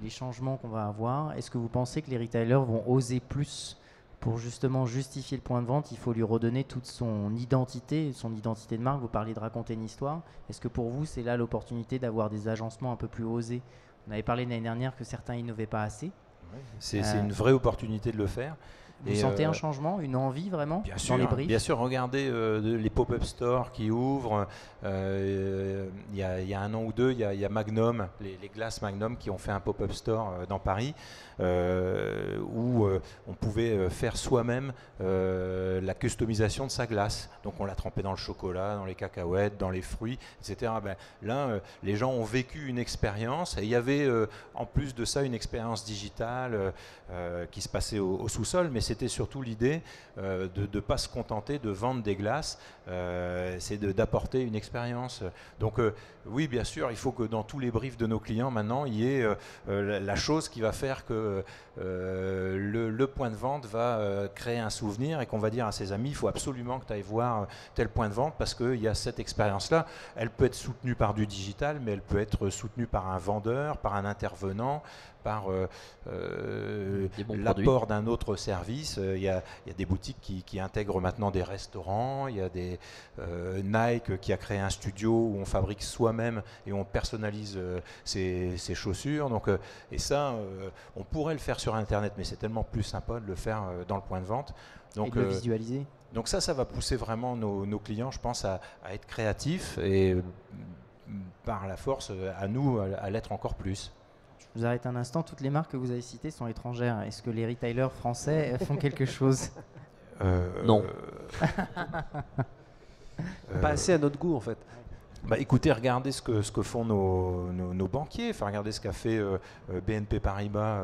les changements qu'on va avoir, est-ce que vous pensez que les retailers vont oser plus pour justement justifier le point de vente? Il faut lui redonner toute son identité de marque. Vous parlez de raconter une histoire. Est-ce que pour vous, c'est là l'opportunité d'avoir des agencements un peu plus osés? On avait parlé l'année dernière que certains innovaient pas assez. Oui, c'est une vraie opportunité de le faire. Vous sentez un changement, une envie vraiment dans les briefs? Bien sûr, regardez les pop-up stores qui ouvrent. Il y a 1 an ou 2, il y a Magnum, les glaces Magnum qui ont fait un pop-up store dans Paris où on pouvait faire soi-même la customisation de sa glace. Donc on l'a trempé dans le chocolat, dans les cacahuètes, dans les fruits, etc. Là, les gens ont vécu une expérience et il y avait en plus de ça une expérience digitale qui se passait au sous-sol, mais c'était surtout l'idée de ne pas se contenter de vendre des glaces, c'est d'apporter une expérience. Donc oui, bien sûr, il faut que dans tous les briefs de nos clients maintenant, il y ait la chose qui va faire que le point de vente va créer un souvenir et qu'on va dire à ses amis, il faut absolument que tu ailles voir tel point de vente parce qu'il y a cette expérience-là. Elle peut être soutenue par du digital, mais elle peut être soutenue par un vendeur, par un intervenant, par l'apport d'un autre service. Il y a des boutiques qui intègrent maintenant des restaurants, il y a des Nike qui a créé un studio où on fabrique soi-même et on personnalise ses chaussures. Donc, et ça, on pourrait le faire sur Internet, mais c'est tellement plus sympa de le faire dans le point de vente. Donc, et de le visualiser. Donc ça va pousser vraiment nos clients, je pense, à être créatifs et par la force, à nous, à l'être encore plus. Je vous arrête un instant, toutes les marques que vous avez citées sont étrangères. Est-ce que les retailers français font quelque chose? Non. Pas assez à notre goût en fait. Écoutez, regardez ce que font nos banquiers, enfin, regardez ce qu'a fait BNP Paribas,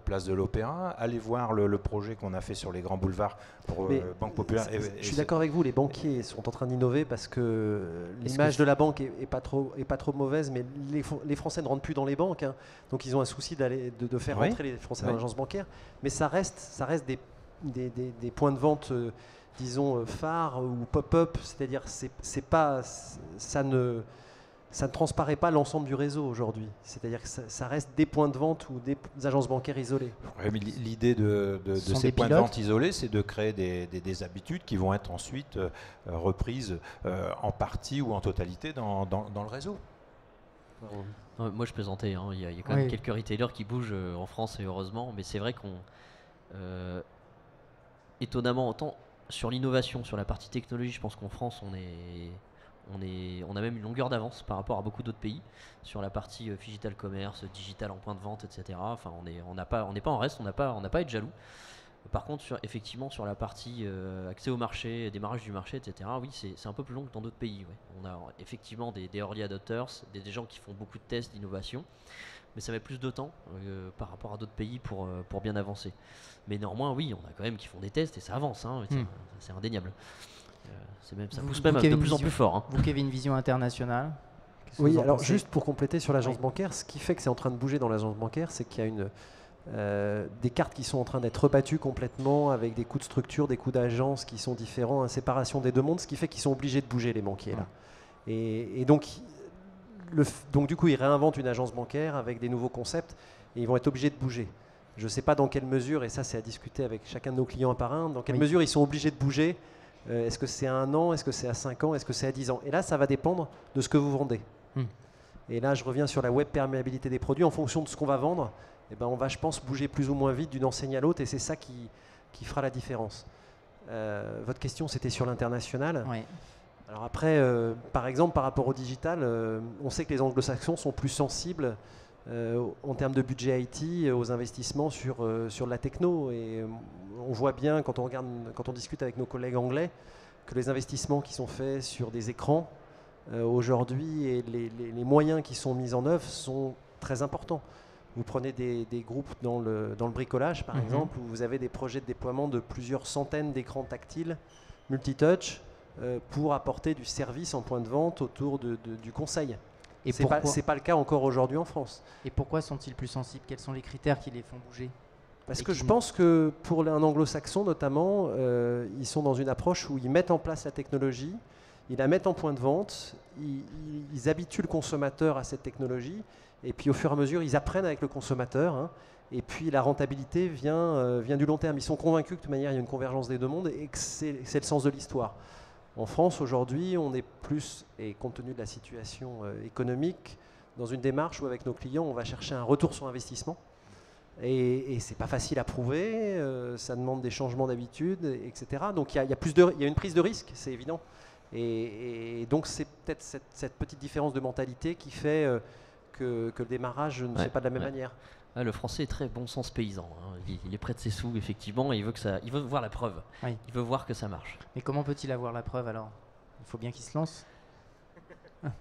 place de l'Opéra, allez voir le projet qu'on a fait sur les grands boulevards pour Banque Populaire. Je suis d'accord avec vous, les banquiers sont en train d'innover parce que l'image de la banque est pas trop mauvaise, mais les Français ne rentrent plus dans les banques, hein, donc ils ont un souci de faire rentrer les Français dans l'agence bancaire, mais ça reste des points de vente disons phare ou pop-up, c'est-à-dire ça ne transparaît pas l'ensemble du réseau aujourd'hui. C'est-à-dire que ça reste des points de vente ou des agences bancaires isolées. Ouais, mais l'idée de ces points de vente isolés, c'est de créer des habitudes qui vont être ensuite reprises en partie ou en totalité dans le réseau. Moi je plaisantais, hein. Il y a quand même quelques retailers qui bougent en France et heureusement, mais c'est vrai qu'on étonnamment autant sur l'innovation, sur la partie technologie, je pense qu'en France, on a même une longueur d'avance par rapport à beaucoup d'autres pays sur la partie digital commerce, digital en point de vente, etc. Enfin, on n'est pas en reste, on n'a pas à être jaloux. Par contre, effectivement, sur la partie accès au marché, démarrage du marché, etc., oui, c'est un peu plus long que dans d'autres pays. Ouais. On a effectivement des early adopters, des gens qui font beaucoup de tests d'innovation, mais ça met plus de temps par rapport à d'autres pays pour bien avancer. Mais néanmoins, oui, on a quand même qui font des tests et ça avance, hein, c'est indéniable. Ça pousse même de plus en plus fort. Hein. Vous qui avez une vision internationale. Oui, alors juste pour compléter sur l'agence bancaire, ce qui fait que c'est en train de bouger dans l'agence bancaire, c'est qu'il y a des cartes qui sont en train d'être rebattues complètement avec des coûts de structure, des coûts d'agence qui sont différents, une séparation des deux mondes, ce qui fait qu'ils sont obligés de bouger les banquiers là. Et donc du coup ils réinventent une agence bancaire avec des nouveaux concepts et ils vont être obligés de bouger. Je ne sais pas dans quelle mesure, et ça c'est à discuter avec chacun de nos clients un par un, dans quelle mesure ils sont obligés de bouger. Est-ce que c'est à 1 an, est-ce que c'est à 5 ans, est-ce que c'est à 10 ans? Et là ça va dépendre de ce que vous vendez. Et là je reviens sur la web perméabilité des produits. En fonction de ce qu'on va vendre, on va, je pense, bouger plus ou moins vite d'une enseigne à l'autre, et c'est ça qui fera la différence. Votre question, c'était sur l'international. Oui. Alors après, par exemple, par rapport au digital, on sait que les anglo-saxons sont plus sensibles en termes de budget IT, aux investissements sur la techno. Et on voit bien, quand on discute avec nos collègues anglais, que les investissements qui sont faits sur des écrans aujourd'hui et les moyens qui sont mis en œuvre sont très importants. Vous prenez des groupes dans le bricolage, par exemple, où vous avez des projets de déploiement de plusieurs centaines d'écrans tactiles, multitouch, pour apporter du service en point de vente autour du conseil. Et ce n'est pas le cas encore aujourd'hui en France. Et pourquoi sont-ils plus sensibles? Quels sont les critères qui les font bouger? Parce que je pense que pour un anglo-saxon notamment, ils sont dans une approche où ils mettent en place la technologie, ils la mettent en point de vente, ils habituent le consommateur à cette technologie, et puis au fur et à mesure, ils apprennent avec le consommateur, hein, et puis la rentabilité vient du long terme. Ils sont convaincus que de toute manière, il y a une convergence des deux mondes et que c'est le sens de l'histoire. En France, aujourd'hui, on est plus, et compte tenu de la situation économique, dans une démarche où avec nos clients, on va chercher un retour sur investissement. Et c'est pas facile à prouver, ça demande des changements d'habitude, etc. Donc il y a une prise de risque, c'est évident. Et donc c'est peut-être cette petite différence de mentalité qui fait que le démarrage ne se fait pas de la même manière. Ah, le français est très bon sens paysan, hein. Il est près de ses sous, effectivement, et il veut voir la preuve. Oui. Il veut voir que ça marche. Mais comment peut-il avoir la preuve alors? Il faut bien qu'il se lance.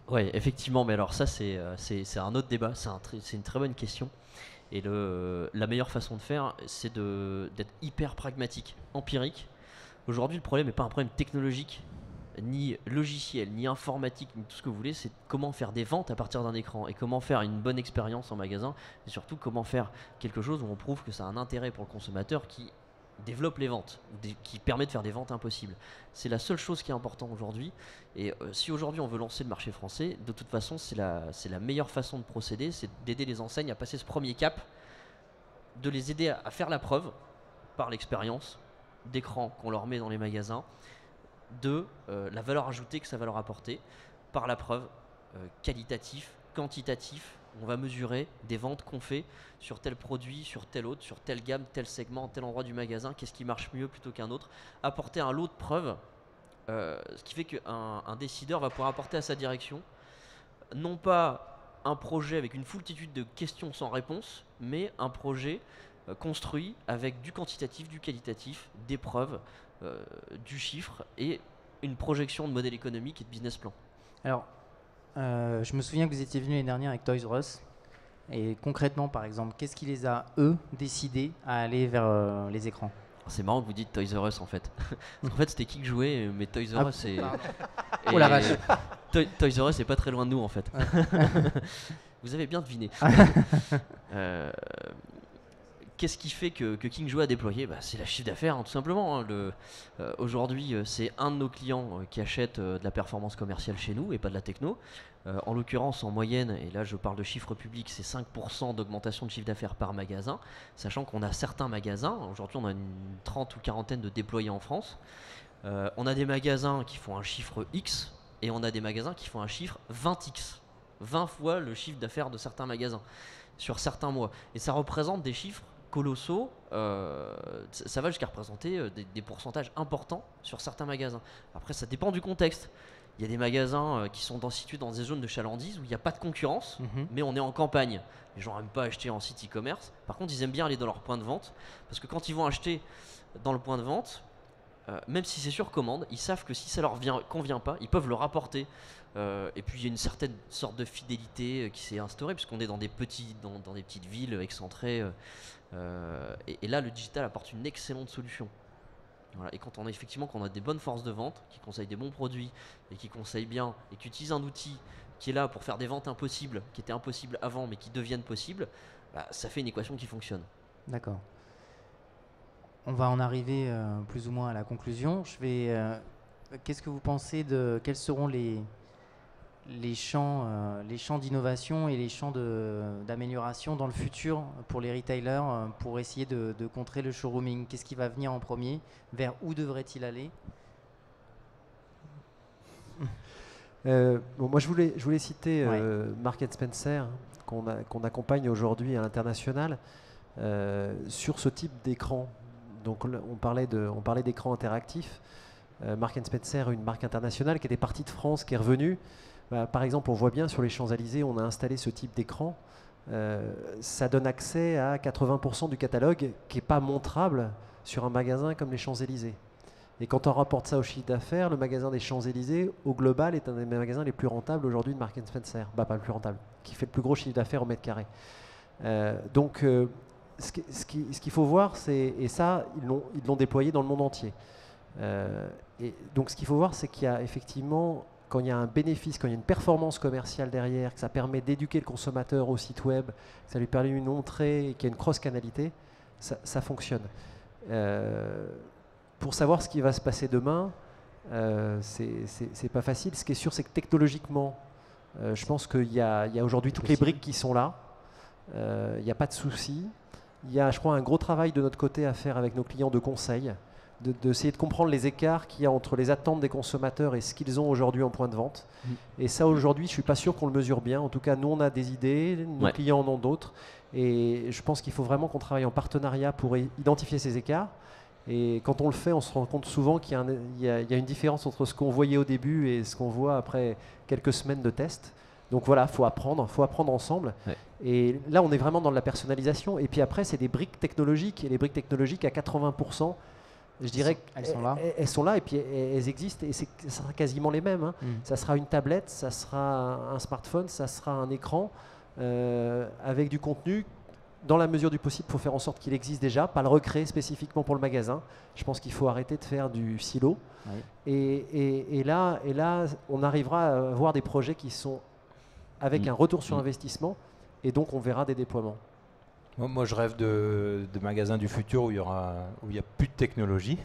Oui, effectivement, mais alors ça c'est un autre débat, c'est une très bonne question. Et la meilleure façon de faire, c'est d'être hyper pragmatique, empirique. Aujourd'hui, le problème n'est pas un problème technologique, ni logiciel, ni informatique, ni tout ce que vous voulez. C'est comment faire des ventes à partir d'un écran et comment faire une bonne expérience en magasin. Et surtout, comment faire quelque chose où on prouve que ça a un intérêt pour le consommateur qui développe les ventes, qui permet de faire des ventes impossibles. C'est la seule chose qui est importante aujourd'hui. Et si aujourd'hui on veut lancer le marché français, de toute façon c'est la meilleure façon de procéder, c'est d'aider les enseignes à passer ce premier cap, de les aider à faire la preuve par l'expérience d'écran qu'on leur met dans les magasins, de la valeur ajoutée que ça va leur apporter, par la preuve qualitatif, quantitatif. On va mesurer des ventes qu'on fait sur tel produit, sur tel autre, sur telle gamme, tel segment, tel endroit du magasin, qu'est-ce qui marche mieux plutôt qu'un autre, apporter un lot de preuves, ce qui fait qu'un décideur va pouvoir apporter à sa direction, non pas un projet avec une foultitude de questions sans réponse, mais un projet construit avec du quantitatif, du qualitatif, des preuves, du chiffre et une projection de modèle économique et de business plan. Alors, je me souviens que vous étiez venu l'année dernière avec Toys R Us. Et concrètement, par exemple, qu'est-ce qui les a, eux, décidés à aller vers les écrans? C'est marrant que vous dites Toys R Us en fait. En fait, c'était qui que jouait, mais Toys R Us c'est. Oh la vache! Toys R Us c'est pas très loin de nous en fait. Vous avez bien deviné. Qu'est-ce qui fait que King Joue a déployé? C'est la chiffre d'affaires, hein, tout simplement. Hein. Aujourd'hui, c'est un de nos clients qui achète de la performance commerciale chez nous et pas de la techno. En l'occurrence, en moyenne, et là je parle de chiffres publics, c'est 5% d'augmentation de chiffre d'affaires par magasin, sachant qu'on a certains magasins, aujourd'hui on a une 30 ou quarantaine de déployés en France. On a des magasins qui font un chiffre X et on a des magasins qui font un chiffre 20X, 20 fois le chiffre d'affaires de certains magasins sur certains mois. Et ça représente des chiffres colossaux, ça va jusqu'à représenter des pourcentages importants sur certains magasins. Après, ça dépend du contexte. Il y a des magasins qui sont situés dans des zones de chalandise où il n'y a pas de concurrence, mais on est en campagne. Les gens n'aiment pas acheter en site e-commerce. Par contre, ils aiment bien aller dans leur point de vente, parce que quand ils vont acheter dans le point de vente, même si c'est sur commande, ils savent que si ça leur convient pas, ils peuvent le rapporter. Et puis il y a une certaine sorte de fidélité qui s'est instaurée, puisqu'on est dans des petites villes excentrées. Et là, le digital apporte une excellente solution. Voilà. Et quand on a des bonnes forces de vente, qui conseillent des bons produits, et qui conseillent bien, et qui utilisent un outil qui est là pour faire des ventes impossibles, qui étaient impossibles avant, mais qui deviennent possibles, ça fait une équation qui fonctionne. D'accord. On va en arriver plus ou moins à la conclusion. Qu'est-ce que vous pensez quels seront les champs d'innovation et les champs d'amélioration dans le futur pour les retailers pour essayer de contrer le showrooming? Qu'est-ce qui va venir en premier? Vers où devrait-il aller? Moi, je voulais citer Marks & Spencer, qu'on accompagne aujourd'hui à l'international sur ce type d'écran. Donc, on parlait d'écran interactif. Marks & Spencer, une marque internationale qui était partie de France, qui est revenue. Par exemple, on voit bien sur les Champs-Élysées, on a installé ce type d'écran ça donne accès à 80% du catalogue qui n'est pas montrable sur un magasin comme les Champs-Élysées. Et quand on rapporte ça au chiffre d'affaires, le magasin des Champs-Élysées, au global, est un des magasins les plus rentables aujourd'hui de Marks & Spencer. Bah, pas le plus rentable, qui fait le plus gros chiffre d'affaires au mètre carré. Donc, ce qu'il faut voir, et ça, ils l'ont déployé dans le monde entier. Et donc, ce qu'il faut voir, c'est qu'il y a effectivement, quand il y a un bénéfice, quand il y a une performance commerciale derrière, que ça permet d'éduquer le consommateur au site web, que ça lui permet une entrée, qu'il y a une cross-canalité, ça fonctionne. Pour savoir ce qui va se passer demain, c'est pas facile. Ce qui est sûr, c'est que technologiquement, je pense qu'il y a aujourd'hui toutes les briques qui sont là. Il n'y a pas de souci. Il y a, je crois, un gros travail de notre côté à faire avec nos clients de conseil, d'essayer de comprendre les écarts qu'il y a entre les attentes des consommateurs et ce qu'ils ont aujourd'hui en point de vente. Et ça, aujourd'hui, je ne suis pas sûr qu'on le mesure bien. En tout cas, nous, on a des idées, nos clients en ont d'autres. Et je pense qu'il faut vraiment qu'on travaille en partenariat pour identifier ces écarts. Et quand on le fait, on se rend compte souvent qu'il y a une différence entre ce qu'on voyait au début et ce qu'on voit après quelques semaines de tests. Donc voilà, il faut apprendre ensemble. Ouais. Et là, on est vraiment dans de la personnalisation. Et puis après, c'est des briques technologiques. Et les briques technologiques, à 80%, je dirais elles sont là. Elles sont là et puis elles existent. Et ça sera quasiment les mêmes. Hein. Ça sera une tablette, ça sera un smartphone, ça sera un écran avec du contenu. Dans la mesure du possible, il faut faire en sorte qu'il existe déjà, pas le recréer spécifiquement pour le magasin. Je pense qu'il faut arrêter de faire du silo. Oui. Et là, on arrivera à avoir des projets qui sont avec un retour sur investissement, et donc on verra des déploiements. Moi, je rêve de magasins du futur où il n'y a plus de technologie,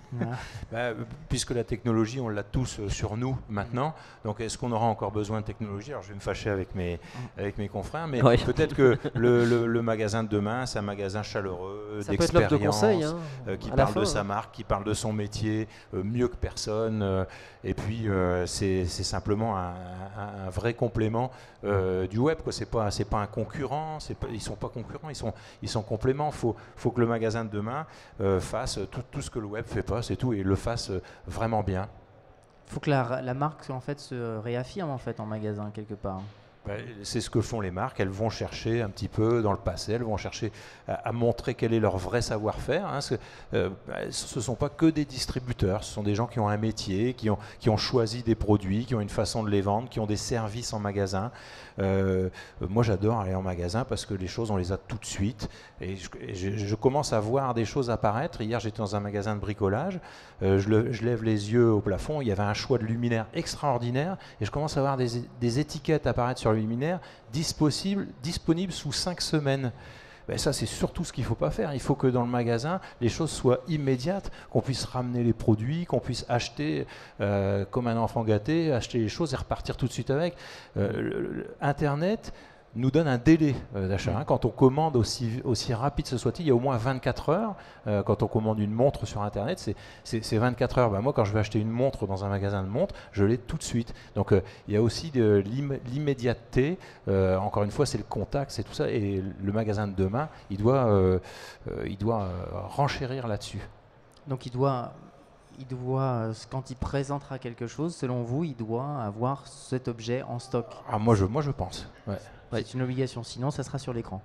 puisque la technologie, on l'a tous sur nous maintenant. Donc, est-ce qu'on aura encore besoin de technologie? Alors, je vais me fâcher avec mes confrères, mais peut-être que le magasin de demain, c'est un magasin chaleureux, d'expérience, qui parle de sa marque, qui parle de son métier mieux que personne. Et puis, c'est simplement un vrai complément du web. C'est pas un concurrent. Ils ne sont pas concurrents. Ils sont compléments. Faut que le magasin de demain fasse tout ce que le web fait pas, c'est tout, et le fasse vraiment bien. Il faut que la marque en fait se réaffirme en fait en magasin quelque part. C'est ce que font les marques. Elles vont chercher un petit peu dans le passé, elles vont chercher à montrer quel est leur vrai savoir-faire. Hein. Ce ne sont pas que des distributeurs, ce sont des gens qui ont un métier, qui ont choisi des produits, qui ont une façon de les vendre, qui ont des services en magasin. Moi, j'adore aller en magasin parce que les choses, on les a tout de suite. Et je commence à voir des choses apparaître. Hier, j'étais dans un magasin de bricolage. Je lève les yeux au plafond. Il y avait un choix de luminaires extraordinaire. Et je commence à voir des étiquettes apparaître sur le luminaire disponibles sous 5 semaines. Ça, c'est surtout ce qu'il ne faut pas faire. Il faut que dans le magasin, les choses soient immédiates, qu'on puisse ramener les produits, qu'on puisse acheter comme un enfant gâté, acheter les choses et repartir tout de suite avec. Internet nous donne un délai d'achat. Hein. Quand on commande aussi rapide ce soit-il, il y a au moins 24 heures. Quand on commande une montre sur Internet, c'est 24 heures. Moi, quand je vais acheter une montre dans un magasin de montres, je l'ai tout de suite. Donc, il y a aussi de l'immédiateté. Encore une fois, c'est le contact, c'est tout ça. Et le magasin de demain, il doit renchérir là-dessus. Donc, il doit, quand il présentera quelque chose, selon vous, il doit avoir cet objet en stock. Moi, je pense. Ouais. C'est une obligation, sinon ça sera sur l'écran.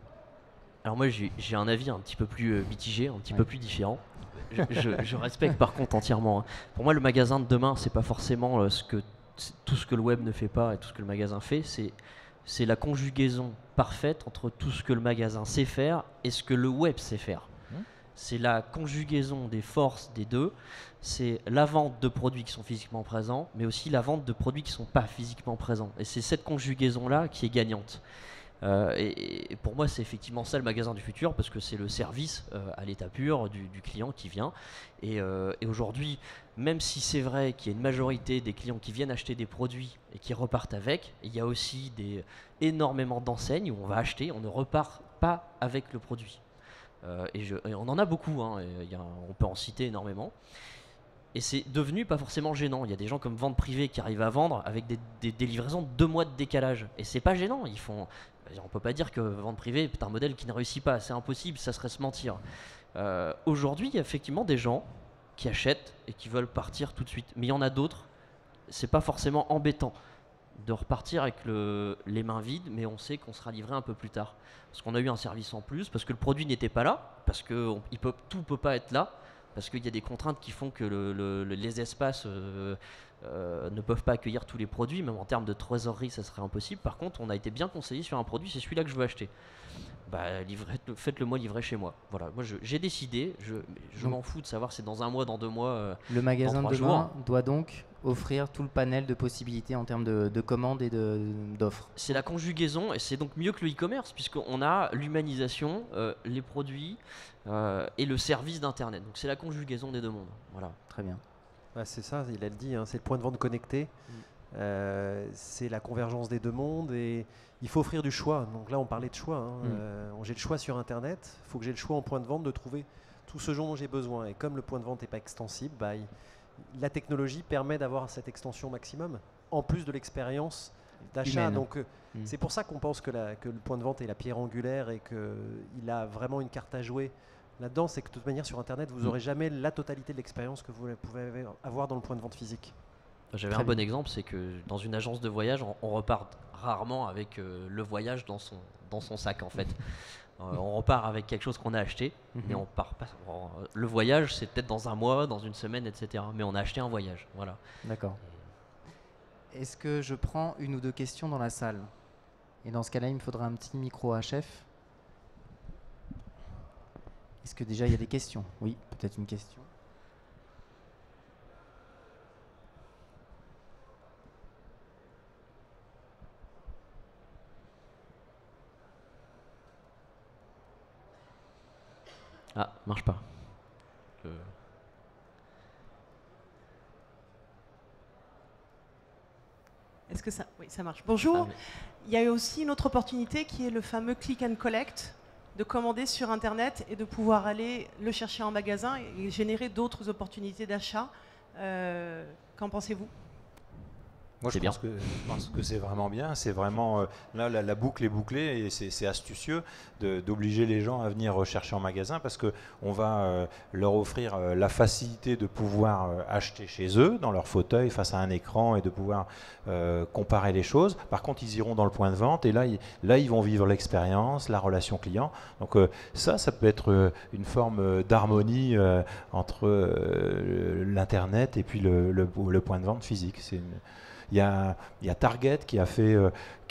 Alors moi j'ai un avis un petit peu plus mitigé, un petit peu plus différent. Je respecte par contre entièrement. Hein. Pour moi le magasin de demain c'est pas forcément tout ce que le web ne fait pas et tout ce que le magasin fait, c'est la conjugaison parfaite entre tout ce que le magasin sait faire et ce que le web sait faire. C'est la conjugaison des forces des deux, c'est la vente de produits qui sont physiquement présents, mais aussi la vente de produits qui ne sont pas physiquement présents. Et c'est cette conjugaison-là qui est gagnante. Et pour moi, c'est effectivement ça le magasin du futur, parce que c'est le service à l'état pur du client qui vient. Et aujourd'hui, même si c'est vrai qu'il y a une majorité des clients qui viennent acheter des produits et qui repartent avec, il y a aussi énormément d'enseignes où on va acheter, on ne repart pas avec le produit. Et on en a beaucoup, hein, on peut en citer énormément. Et c'est devenu pas forcément gênant. Il y a des gens comme Vente Privée qui arrivent à vendre avec des livraisons de 2 mois de décalage. Et c'est pas gênant. On peut pas dire que Vente Privée est un modèle qui ne réussit pas. C'est impossible, ça serait se mentir. Aujourd'hui, il y a effectivement des gens qui achètent et qui veulent partir tout de suite. Mais il y en a d'autres, c'est pas forcément embêtant. de repartir avec les mains vides, mais on sait qu'on sera livré un peu plus tard. Parce qu'on a eu un service en plus, parce que le produit n'était pas là, parce que tout ne peut pas être là, parce qu'il y a des contraintes qui font que les espaces ne peuvent pas accueillir tous les produits, même en termes de trésorerie, ça serait impossible. Par contre, on a été bien conseillé sur un produit, c'est celui-là que je veux acheter. Bah, faites-le moi livrer chez moi. Voilà, moi j'ai décidé, je m'en fous de savoir si c'est dans un mois, dans 2 mois. Le magasin dans de 3 demain jours. doit donc offrir tout le panel de possibilités en termes de commandes et d'offres. C'est la conjugaison, et c'est donc mieux que le e-commerce, puisqu'on a l'humanisation, les produits et le service d'Internet. Donc c'est la conjugaison des deux mondes. Voilà. Très bien. C'est ça, il a le dit, c'est le point de vente connecté. C'est la convergence des deux mondes et il faut offrir du choix. Donc là, on parlait de choix. J'ai le choix sur Internet. Il faut que j'ai le choix en point de vente de trouver tout ce dont j'ai besoin. Et comme le point de vente n'est pas extensible, la technologie permet d'avoir cette extension maximum, en plus de l'expérience d'achat. Donc c'est pour ça qu'on pense que le point de vente est la pierre angulaire et qu'il a vraiment une carte à jouer là-dedans. C'est que de toute manière, sur Internet, vous n'aurez jamais la totalité de l'expérience que vous pouvez avoir dans le point de vente physique. J'avais un bon exemple, c'est que dans une agence de voyage, on repart rarement avec le voyage dans son sac en fait. On repart avec quelque chose qu'on a acheté, mais on part pas. Le voyage, c'est peut-être dans un mois, dans une semaine, etc. Mais on a acheté un voyage, voilà. D'accord. Est-ce que je prends une ou deux questions dans la salle? Et dans ce cas-là, il me faudra un petit micro à chef. Est-ce que déjà il y a des questions? Oui, peut-être une question. Ah, marche pas. Est-ce que ça... Oui, ça marche. Bonjour. Ah, oui. Il y a aussi une autre opportunité qui est le fameux click and collect, de commander sur Internet et de pouvoir aller le chercher en magasin et générer d'autres opportunités d'achat. Qu'en pensez-vous? Moi, je pense que c'est vraiment bien. C'est vraiment là, la boucle est bouclée et c'est astucieux d'obliger les gens à venir rechercher en magasin parce que on va leur offrir la facilité de pouvoir acheter chez eux, dans leur fauteuil, face à un écran et de pouvoir comparer les choses. Par contre, ils iront dans le point de vente et là, ils vont vivre l'expérience, la relation client. Donc ça peut être une forme d'harmonie entre l'Internet et puis le point de vente physique. Il y a Target qui a fait...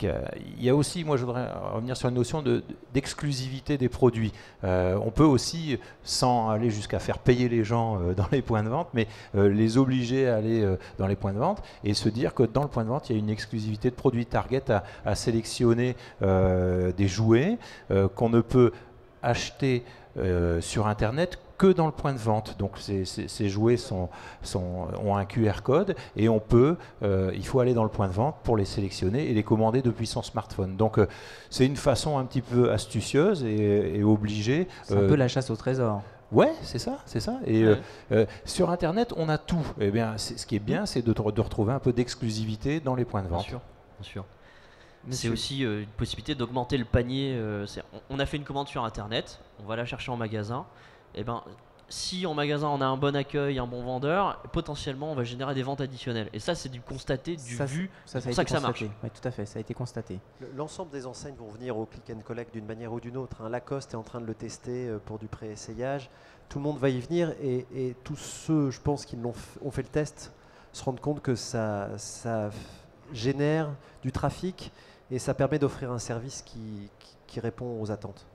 il y a aussi, moi je voudrais revenir sur une notion d'exclusivité des produits. On peut aussi, sans aller jusqu'à faire payer les gens dans les points de vente, mais les obliger à aller dans les points de vente et se dire que dans le point de vente, il y a une exclusivité de produits. Target a sélectionné des jouets qu'on ne peut acheter sur Internet que dans le point de vente. Donc ces jouets ont un QR code et il faut aller dans le point de vente pour les sélectionner et les commander depuis son smartphone. Donc c'est une façon un petit peu astucieuse et obligée. C'est un peu la chasse au trésor. Ouais, c'est ça. Et sur Internet, on a tout. Eh bien, ce qui est bien, c'est de retrouver un peu d'exclusivité dans les points de vente. Bien sûr. C'est aussi une possibilité d'augmenter le panier. On a fait une commande sur Internet, on va la chercher en magasin. Et ben, si en magasin on a un bon accueil, un bon vendeur, potentiellement on va générer des ventes additionnelles. Et ça, c'est du constaté, du vu. C'est pour ça que ça marche. Oui, tout à fait, ça a été constaté. L'ensemble des enseignes vont venir au click and collect d'une manière ou d'une autre. Lacoste est en train de le tester pour du pré-essayage. Tout le monde va y venir et tous ceux, je pense, qui ont fait le test, se rendent compte que ça génère du trafic et ça permet d'offrir un service qui répond aux attentes.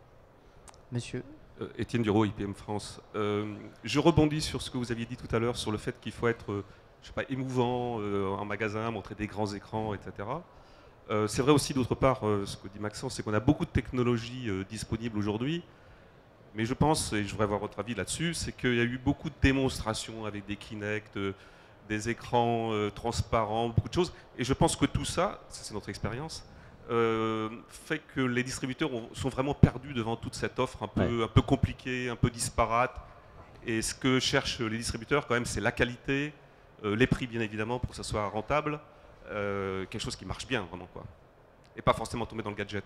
Monsieur Étienne Duro, IPM France. Je rebondis sur ce que vous aviez dit tout à l'heure sur le fait qu'il faut être émouvant en magasin, montrer des grands écrans, etc. C'est vrai aussi, d'autre part, ce que dit Maxence, c'est qu'on a beaucoup de technologies disponibles aujourd'hui. Mais je pense, et je voudrais avoir votre avis là-dessus, c'est qu'il y a eu beaucoup de démonstrations avec des Kinect, des écrans transparents, beaucoup de choses. Et je pense que tout ça, c'est notre expérience, fait que les distributeurs sont vraiment perdus devant toute cette offre un peu compliquée, un peu disparate. Et ce que cherchent les distributeurs, quand même, c'est la qualité, les prix, bien évidemment, pour que ça soit rentable, quelque chose qui marche bien, vraiment, quoi. Et pas forcément tomber dans le gadget.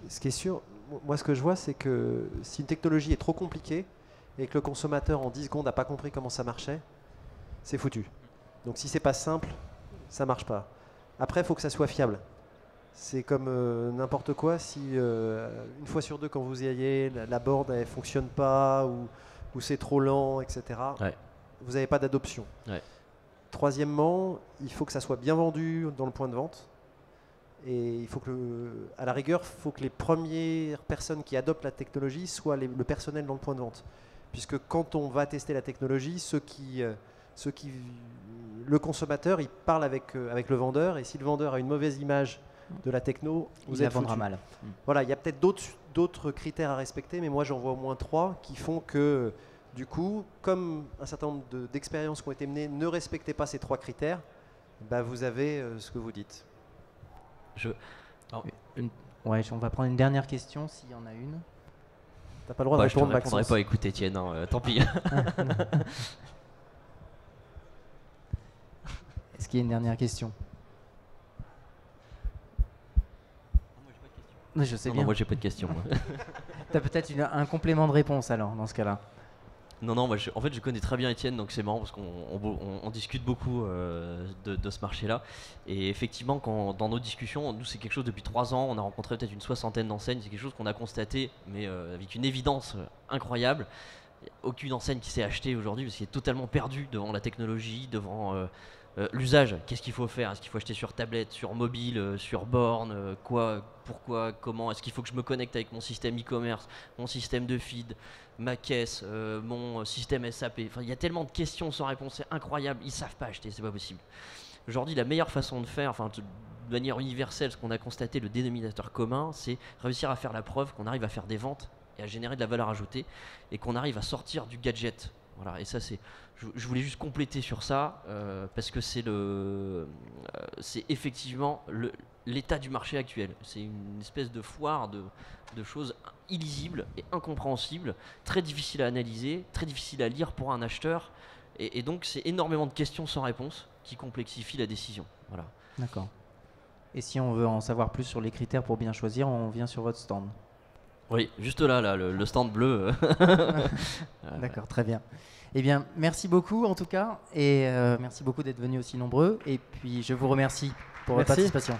Ce qui est sûr, moi, ce que je vois, c'est que si une technologie est trop compliquée et que le consommateur, en 10 secondes, n'a pas compris comment ça marchait, c'est foutu. Donc, si c'est pas simple, ça marche pas. Après, il faut que ça soit fiable. C'est comme n'importe quoi, si une fois sur deux, quand vous y allez, la board ne fonctionne pas ou c'est trop lent, etc., vous n'avez pas d'adoption. Ouais. Troisièmement, il faut que ça soit bien vendu dans le point de vente. Et il faut que, à la rigueur, il faut que les premières personnes qui adoptent la technologie soient le personnel dans le point de vente. Puisque quand on va tester la technologie, le consommateur, il parle avec le vendeur, et si le vendeur a une mauvaise image de la techno, vous êtes vendra foutu. mal. Voilà, il y a peut-être d'autres critères à respecter, mais moi j'en vois au moins 3 qui font que, du coup, comme un certain nombre d'expériences qui ont été menées ne respectaient pas ces 3 critères, bah vous avez ce que vous dites. Ouais, on va prendre une dernière question s'il y en a une. T'as pas le droit de répondre, je ne répondrai pas, écoute Étienne, tant pis. Est-ce qu'il y a une dernière question? Je sais bien. Non, moi j'ai pas de questions. Tu as peut-être un complément de réponse alors dans ce cas-là. Non, moi, en fait je connais très bien Étienne, donc c'est marrant parce qu'on discute beaucoup de ce marché-là. Et effectivement, dans nos discussions, nous c'est quelque chose depuis 3 ans, on a rencontré peut-être une 60aine d'enseignes, c'est quelque chose qu'on a constaté, mais avec une évidence incroyable. Il n'y a aucune enseigne qui s'est achetée aujourd'hui parce qu'il est totalement perdu devant la technologie, devant l'usage. Qu'est-ce qu'il faut faire? Est-ce qu'il faut acheter sur tablette, sur mobile, sur borne, quoi, pourquoi, comment? Est-ce qu'il faut que je me connecte avec mon système e-commerce, mon système de feed, ma caisse, mon système SAP? Enfin, il y a tellement de questions sans réponse, c'est incroyable. Ils savent pas acheter, c'est pas possible. Aujourd'hui, la meilleure façon de faire, enfin de manière universelle, ce qu'on a constaté, le dénominateur commun, c'est réussir à faire la preuve qu'on arrive à faire des ventes et à générer de la valeur ajoutée et qu'on arrive à sortir du gadget. Voilà, et ça c'est. Je voulais juste compléter sur ça parce que c'est effectivement l'état du marché actuel. C'est une espèce de foire de choses illisibles et incompréhensibles, très difficiles à analyser, très difficiles à lire pour un acheteur, et donc c'est énormément de questions sans réponse qui complexifient la décision. Voilà. D'accord. Et si on veut en savoir plus sur les critères pour bien choisir, on vient sur votre stand. Oui, juste là le stand bleu. D'accord, très bien. Eh bien, merci beaucoup en tout cas, et merci beaucoup d'être venus aussi nombreux, et puis je vous remercie pour votre participation.